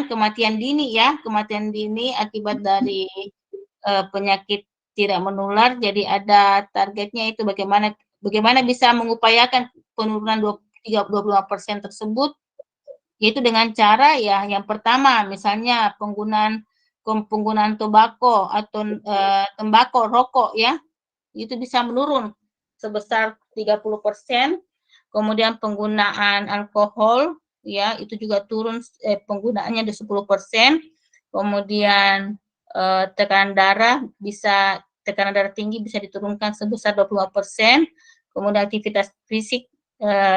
kematian dini ya, kematian dini akibat dari penyakit tidak menular. Jadi ada targetnya itu bagaimana bisa mengupayakan penurunan 25% tersebut, yaitu dengan cara ya yang pertama misalnya penggunaan tobacco atau tembakau rokok ya, itu bisa menurun sebesar 30%. Kemudian penggunaan alkohol ya, itu juga turun penggunaannya di 10%. Kemudian tekanan darah tinggi bisa diturunkan sebesar 20%. Kemudian aktivitas fisik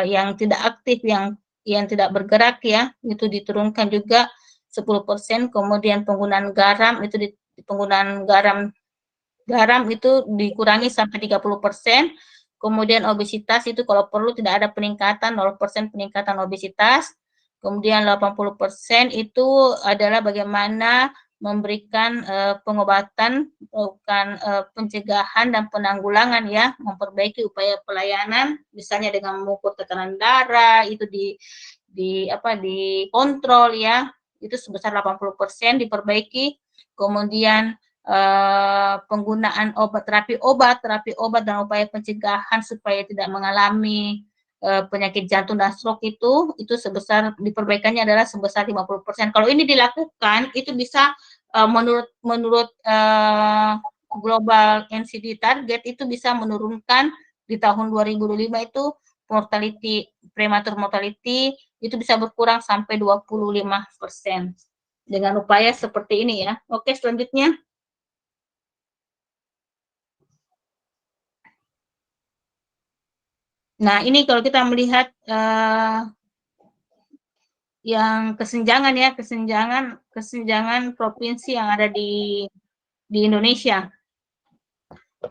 yang tidak aktif, yang tidak bergerak ya, itu diturunkan juga 10%. Kemudian penggunaan garam itu dikurangi sampai 30%. Kemudian obesitas itu kalau perlu tidak ada peningkatan, 0% peningkatan obesitas. Kemudian 80% itu adalah bagaimana memberikan pengobatan, melakukan pencegahan dan penanggulangan ya, memperbaiki upaya pelayanan, misalnya dengan mengukur tekanan darah, itu dikontrol ya, itu sebesar 80% diperbaiki. Kemudian penggunaan terapi obat dan upaya pencegahan supaya tidak mengalami penyakit jantung dan stroke itu sebesar diperbaikannya adalah sebesar 50%. Kalau ini dilakukan itu bisa menurut global NCD target itu bisa menurunkan di tahun 2025 itu prematur mortality itu bisa berkurang sampai 25% dengan upaya seperti ini ya. Oke, selanjutnya. Nah, ini kalau kita melihat yang kesenjangan ya, kesenjangan provinsi yang ada di Indonesia.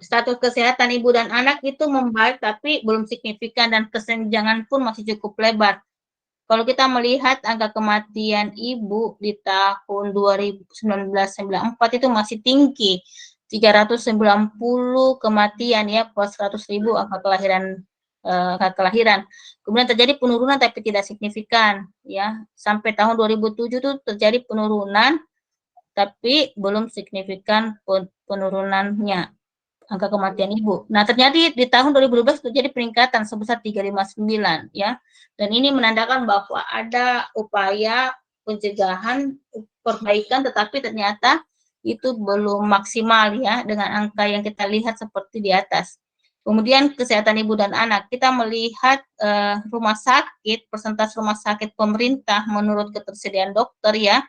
Status kesehatan ibu dan anak itu membaik tapi belum signifikan dan kesenjangan pun masih cukup lebar. Kalau kita melihat angka kematian ibu di tahun 1994 itu masih tinggi, 390 kematian ya, per 100.000 angka kelahiran. Kemudian terjadi penurunan tapi tidak signifikan ya. Sampai tahun 2007 itu terjadi penurunan tapi belum signifikan penurunannya angka kematian ibu. Nah, terjadi di tahun 2012 terjadi peningkatan sebesar 359 ya. Dan ini menandakan bahwa ada upaya pencegahan perbaikan tetapi ternyata itu belum maksimal ya dengan angka yang kita lihat seperti di atas. Kemudian kesehatan ibu dan anak, kita melihat rumah sakit, persentase rumah sakit pemerintah menurut ketersediaan dokter ya,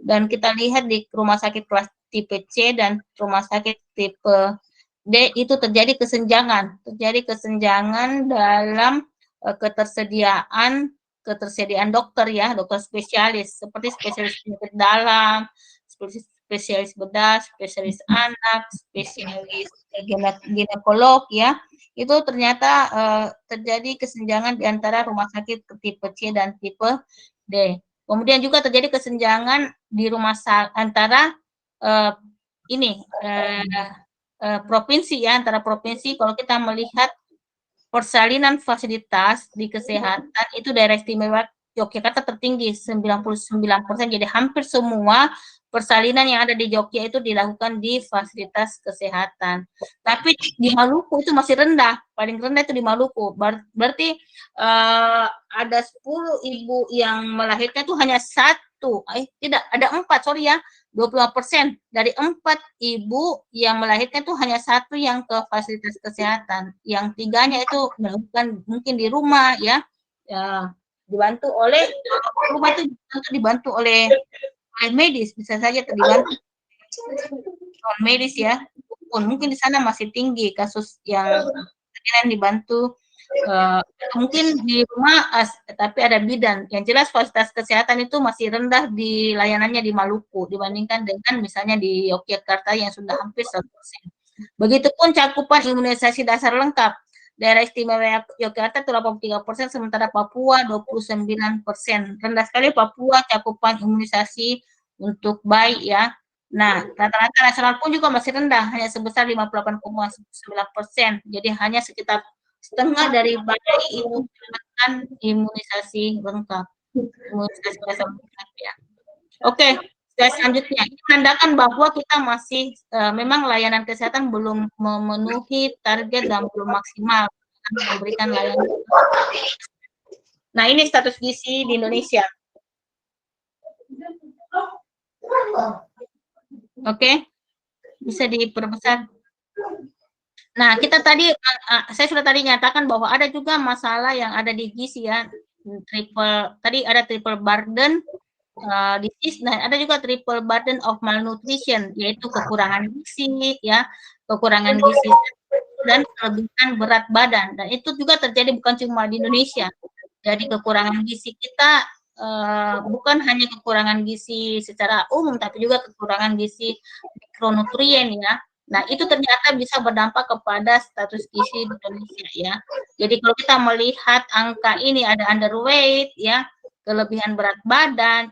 dan kita lihat di rumah sakit kelas tipe C dan rumah sakit tipe D itu terjadi kesenjangan dalam ketersediaan dokter ya, dokter spesialis, seperti spesialis penyakit dalam, spesialis bedah, spesialis anak, spesialis ginekolog ya, itu ternyata terjadi kesenjangan di antara rumah sakit tipe C dan tipe D. Kemudian juga terjadi kesenjangan di rumah sakit antara provinsi ya, antara provinsi. Kalau kita melihat persalinan fasilitas di kesehatan itu daerah istimewa Yogyakarta tertinggi 99%, jadi hampir semua persalinan yang ada di Jogja itu dilakukan di fasilitas kesehatan. Tapi di Maluku itu masih rendah, paling rendah itu di Maluku. Berarti ada 10 ibu yang melahirkan itu hanya 20% dari 4 ibu yang melahirkan itu hanya 1 yang ke fasilitas kesehatan, yang 3-nya itu melakukan mungkin di rumah ya, dibantu oleh rumah itu dibantu oleh medis, bisa saja dibantu oleh medis ya, mungkin di sana masih tinggi kasus yang dibantu mungkin di rumah tapi ada bidan. Yang jelas fasilitas kesehatan itu masih rendah di layanannya di Maluku dibandingkan dengan misalnya di Yogyakarta yang sudah hampir 100%. Begitupun cakupan imunisasi dasar lengkap. Daerah istimewa Yogyakarta itu 83%, sementara Papua 29%. Rendah sekali Papua cakupan imunisasi untuk bayi ya. Nah, rata-rata nasional pun juga masih rendah, hanya sebesar 58,9%. Jadi hanya sekitar setengah dari bayi itu mendapatkan imunisasi lengkap. Imunisasi dasar lengkap ya. Oke, selanjutnya ini menandakan bahwa kita masih memang layanan kesehatan belum memenuhi target dan belum maksimal memberikan layanan. Nah, ini status gizi di Indonesia. Oke, bisa diperbesar. Nah, kita tadi, saya sudah tadi nyatakan bahwa ada juga masalah yang ada di gizi ya, tadi ada triple burden disease, nah ada juga triple burden of malnutrition, yaitu kekurangan gizi ya, kekurangan gizi dan kelebihan berat badan, dan itu juga terjadi bukan cuma di Indonesia. Jadi kekurangan gizi kita bukan hanya kekurangan gizi secara umum, tapi juga kekurangan gizi mikronutrien ya. Nah, itu ternyata bisa berdampak kepada status gizi di Indonesia ya. Jadi kalau kita melihat angka ini ada underweight ya, kelebihan berat badan,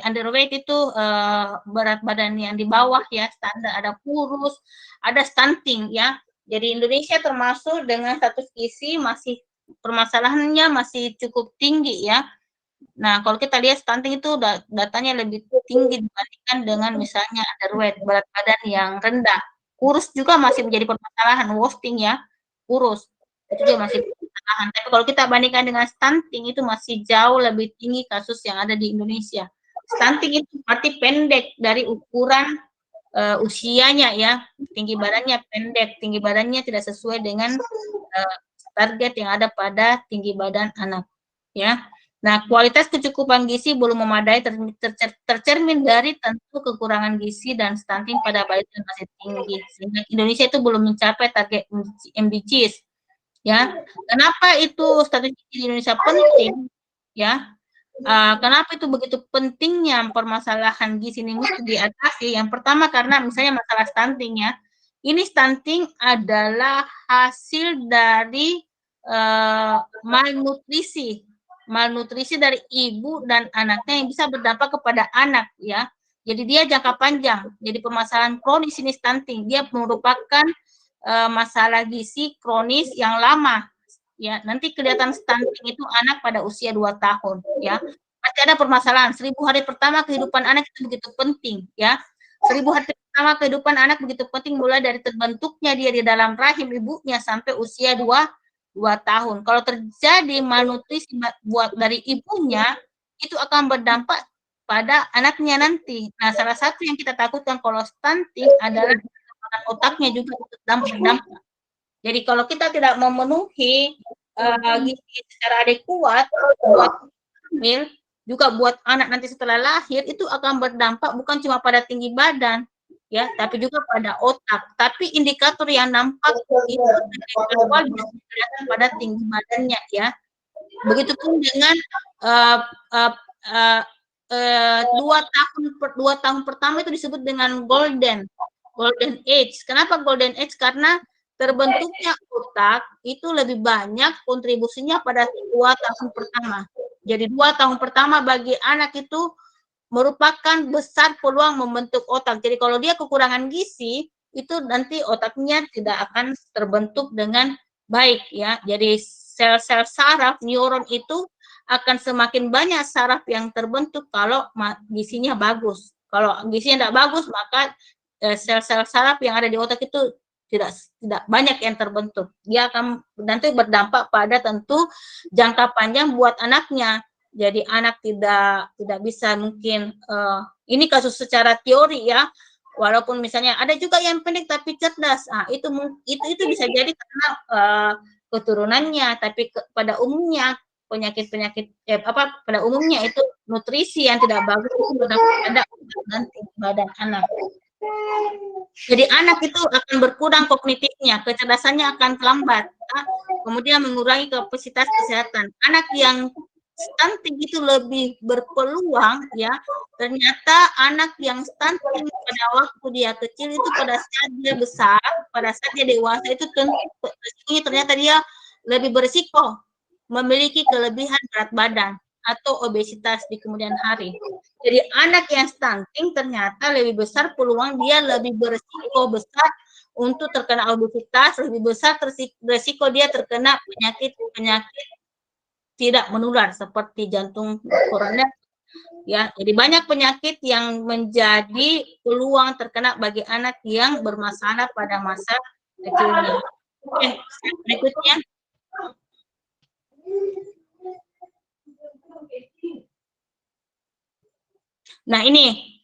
underweight itu berat badan yang di bawah ya standar, ada kurus, ada stunting ya. Jadi Indonesia termasuk dengan status gizi masih permasalahannya masih cukup tinggi ya. Nah, kalau kita lihat stunting itu datanya lebih tinggi dibandingkan dengan misalnya underweight, berat badan yang rendah. Kurus juga masih menjadi permasalahan, wasting ya, kurus. Itu juga masih permasalahan. Tapi kalau kita bandingkan dengan stunting itu masih jauh lebih tinggi kasus yang ada di Indonesia. Stunting itu berarti pendek dari ukuran usianya ya, tinggi badannya pendek, tinggi badannya tidak sesuai dengan target yang ada pada tinggi badan anak ya. Nah, kualitas kecukupan gizi belum memadai tercermin dari tentu kekurangan gizi dan stunting pada bayi yang masih tinggi. Sehingga Indonesia itu belum mencapai target MDGs. Ya, kenapa itu status gizi di Indonesia penting? Ya, kenapa itu begitu pentingnya permasalahan gizi ini mesti diatasi? Yang pertama karena misalnya masalah stunting ya. Ini stunting adalah hasil dari malnutrisi dari ibu dan anaknya yang bisa berdampak kepada anak ya. Jadi dia jangka panjang. Jadi permasalahan kronis ini stunting. Dia merupakan masalah gizi kronis yang lama. Ya, nanti kelihatan stunting itu anak pada usia 2 tahun ya. Pasti ada permasalahan. 1000 hari pertama kehidupan anak itu begitu penting ya. 1000 hari pertama kehidupan anak begitu penting mulai dari terbentuknya dia di dalam rahim ibunya sampai usia 2 tahun. Kalau terjadi malnutrisi buat dari ibunya, itu akan berdampak pada anaknya nanti. Nah, salah satu yang kita takutkan kalau stunting adalah otaknya juga berdampak. Jadi kalau kita tidak memenuhi gizi secara adekuat buat hamil, juga buat anak nanti setelah lahir, itu akan berdampak bukan cuma pada tinggi badan, ya, tapi juga pada otak. Tapi indikator yang nampak itu pada tinggi badannya ya. Begitupun dengan 2 tahun pertama itu disebut dengan golden age. Kenapa golden age? Karena terbentuknya otak itu lebih banyak kontribusinya pada 2 tahun pertama. Jadi 2 tahun pertama bagi anak itu merupakan besar peluang membentuk otak. Jadi kalau dia kekurangan gizi, itu nanti otaknya tidak akan terbentuk dengan baik ya. Jadi sel-sel saraf, neuron itu akan semakin banyak saraf yang terbentuk kalau gizinya bagus. Kalau gizinya tidak bagus, maka sel-sel saraf yang ada di otak itu tidak banyak yang terbentuk. Dia akan nanti berdampak pada tentu jangka panjang buat anaknya. Jadi anak tidak bisa mungkin ini kasus secara teori ya. Walaupun misalnya ada juga yang pendek tapi cerdas. Nah, itu bisa jadi karena keturunannya, tapi pada umumnya penyakit pada umumnya itu nutrisi yang tidak bagus itu berdampak pada nanti badan anak. Jadi anak itu akan berkurang kognitifnya, kecerdasannya akan terlambat, kemudian mengurangi kapasitas kesehatan. Anak yang stunting itu lebih berpeluang ya, ternyata anak yang stunting pada waktu dia kecil itu pada saat dia besar, pada saat dia dewasa itu ternyata dia lebih berisiko memiliki kelebihan berat badan atau obesitas di kemudian hari. Jadi anak yang stunting ternyata lebih besar peluang dia lebih berisiko besar untuk terkena obesitas, lebih besar resiko dia terkena penyakit tidak menular seperti jantung koroner ya. Jadi banyak penyakit yang menjadi peluang terkena bagi anak yang bermasalah pada masa kecilnya. Oke, berikutnya. Nah ini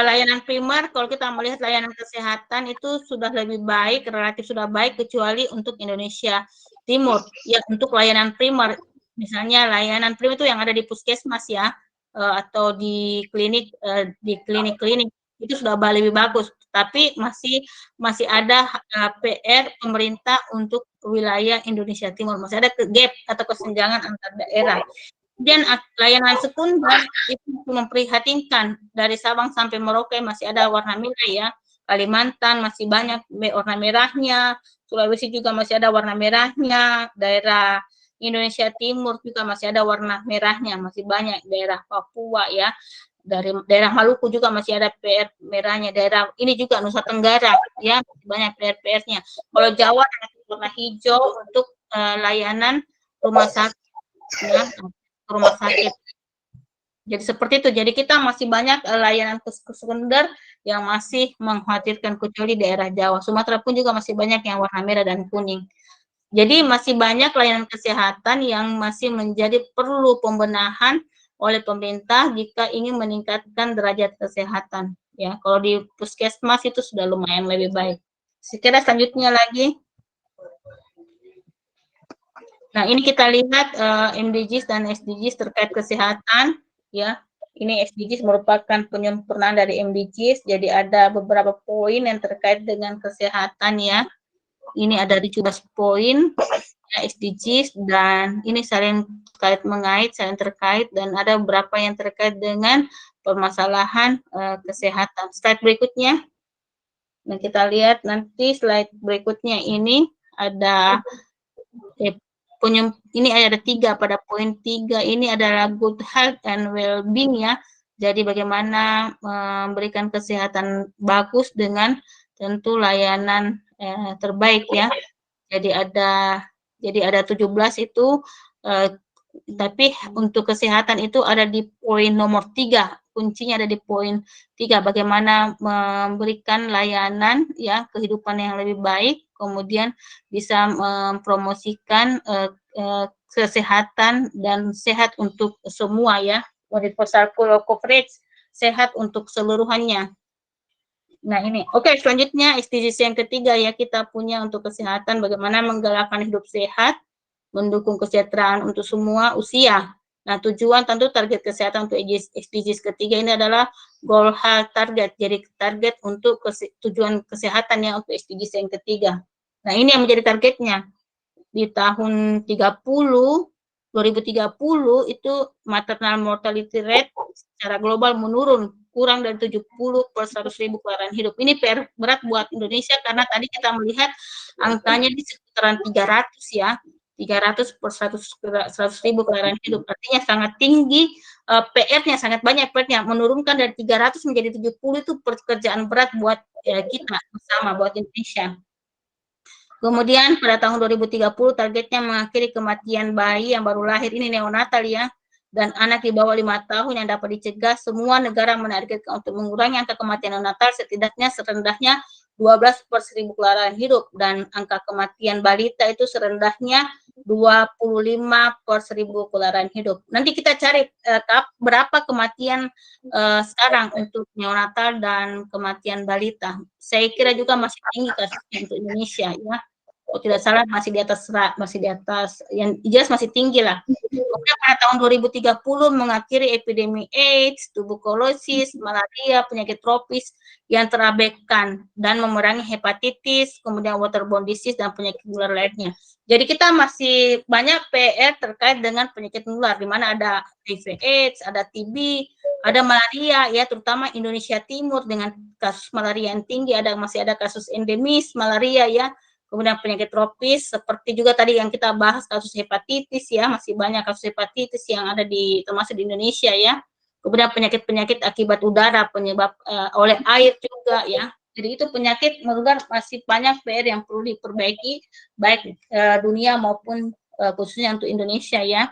layanan primer, kalau kita melihat layanan kesehatan itu sudah lebih baik, relatif sudah baik kecuali untuk Indonesia Timur. Ya untuk layanan primer, misalnya layanan primer itu yang ada di puskesmas ya, atau di klinik itu sudah lebih bagus. Tapi masih ada PR pemerintah untuk wilayah Indonesia Timur, masih ada gap atau kesenjangan antar daerah. Kemudian layanan sekunder itu memprihatinkan, dari Sabang sampai Merauke masih ada warna merah ya. Kalimantan masih banyak warna merahnya, Sulawesi juga masih ada warna merahnya, daerah Indonesia Timur juga masih ada warna merahnya, masih banyak daerah Papua ya. Dari daerah Maluku juga masih ada PR merahnya, daerah ini juga Nusa Tenggara ya masih banyak PR-nya. Kalau Jawa warna hijau untuk layanan rumah sakit ya, rumah sakit. Jadi seperti itu. Jadi kita masih banyak layanan sekunder yang masih mengkhawatirkan kecuali daerah Jawa. Sumatera pun juga masih banyak yang warna merah dan kuning. Jadi masih banyak layanan kesehatan yang masih menjadi perlu pembenahan oleh pemerintah jika ingin meningkatkan derajat kesehatan. Ya, kalau di puskesmas itu sudah lumayan lebih baik. Sekira selanjutnya lagi. Nah, ini kita lihat MDGs dan SDGs terkait kesehatan. Ya, ini SDGs merupakan penyempurnaan dari MDGs. Jadi ada beberapa poin yang terkait dengan kesehatan ya. Ini ada 17 poin ya, SDGs dan ini saling terkait dan ada beberapa yang terkait dengan permasalahan kesehatan. Slide berikutnya. Nah, kita lihat nanti slide berikutnya ini ada ini ada 3 pada poin 3 ini adalah good health and well-being ya. Jadi bagaimana memberikan kesehatan bagus dengan tentu layanan terbaik ya. Jadi ada 17 itu tapi untuk kesehatan itu ada di poin nomor 3. Kuncinya ada di poin 3, bagaimana memberikan layanan ya kehidupan yang lebih baik, kemudian bisa mempromosikan kesehatan dan sehat untuk semua ya, universal coverage, sehat untuk seluruhannya. Nah ini, oke, selanjutnya SDGs yang ketiga ya, kita punya untuk kesehatan, bagaimana menggalakkan hidup sehat, mendukung kesejahteraan untuk semua usia. Nah, tujuan tentu target kesehatan untuk SDGs ketiga ini adalah goal health target. Jadi target untuk tujuan kesehatan ya untuk SDGs yang ketiga. Nah, ini yang menjadi targetnya. Di tahun 2030 itu maternal mortality rate secara global menurun kurang dari 70 per 100.000 kelahiran hidup. Ini PR berat buat Indonesia karena tadi kita melihat angkanya di sekitaran 300 ya. 300 per 100.000 kelahiran hidup, artinya sangat tinggi, PR-nya sangat banyak, PR-nya menurunkan dari 300 menjadi 70 itu pekerjaan berat buat kita bersama, buat Indonesia. Kemudian pada tahun 2030 targetnya mengakhiri kematian bayi yang baru lahir, ini neonatal ya, dan anak di bawah 5 tahun yang dapat dicegah. Semua negara menargetkan untuk mengurangi angka kematian neonatal setidaknya serendahnya 12 per 1.000 kelahiran hidup, dan angka kematian balita itu serendahnya 25 per 1.000 kelahiran hidup. Nanti kita cari berapa kematian sekarang untuk neonatal dan kematian balita. Saya kira juga masih tinggi kasusnya untuk Indonesia ya. Kalau tidak salah masih di atas yang jelas masih tinggi lah. Kemudian pada tahun 2030 mengakhiri epidemi AIDS, tuberkulosis, malaria, penyakit tropis yang terabaikan dan memerangi hepatitis, kemudian waterborne disease dan penyakit menular lainnya. Jadi kita masih banyak PR terkait dengan penyakit menular, di mana ada HIV AIDS, ada TB, ada malaria ya, terutama Indonesia Timur dengan kasus malaria yang tinggi, masih ada kasus endemis malaria ya. Kemudian penyakit tropis, seperti juga tadi yang kita bahas kasus hepatitis ya, masih banyak kasus hepatitis yang ada termasuk di Indonesia ya. Kemudian penyakit-penyakit akibat udara, penyebab oleh air juga ya. Jadi itu penyakit menular masih banyak PR yang perlu diperbaiki, baik dunia maupun khususnya untuk Indonesia ya.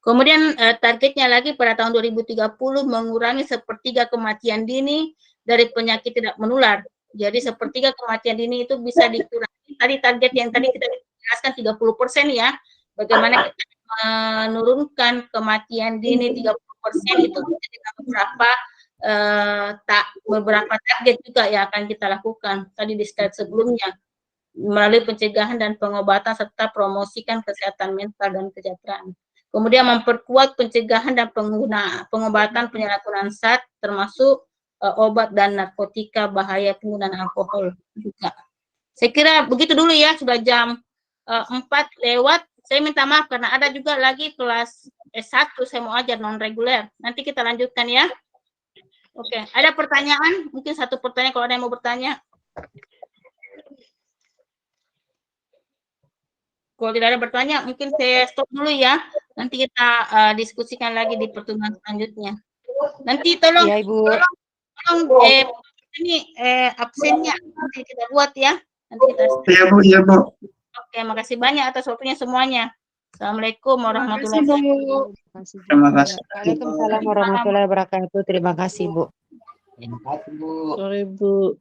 Kemudian targetnya lagi pada tahun 2030 mengurangi 1/3 kematian dini dari penyakit tidak menular. Jadi 1/3 kematian dini itu bisa dikurangi. Tadi target yang tadi kita jelaskan 30% ya. Bagaimana kita menurunkan kematian dini 30% itu dengan beberapa target juga yang akan kita lakukan tadi di slide sebelumnya, melalui pencegahan dan pengobatan serta promosikan kesehatan mental dan kesejahteraan. Kemudian memperkuat pencegahan dan pengobatan penyalahgunaan zat termasuk obat dan narkotika, bahaya penggunaan alkohol juga. Saya kira begitu dulu ya, sudah jam 4 lewat. Saya minta maaf karena ada juga lagi kelas S1 saya mau ajar non-reguler. Nanti kita lanjutkan ya. Oke, ada pertanyaan? Mungkin satu pertanyaan kalau ada yang mau bertanya. Kalau tidak ada bertanya, mungkin saya stop dulu ya. Nanti kita diskusikan lagi di pertemuan selanjutnya. Nanti tolong,
Iya, Ibu.
tolong ini absennya nanti kita buat ya. Nanti kita.
Iya Bu, iya Bu.
Oke, makasih banyak atas waktunya semuanya. Assalamualaikum warahmatullahi wabarakatuh.
Terima kasih.
Waalaikumsalam warahmatullahi wabarakatuh. Terima kasih, Bu.
Terima kasih, Bu.
Sore Bu.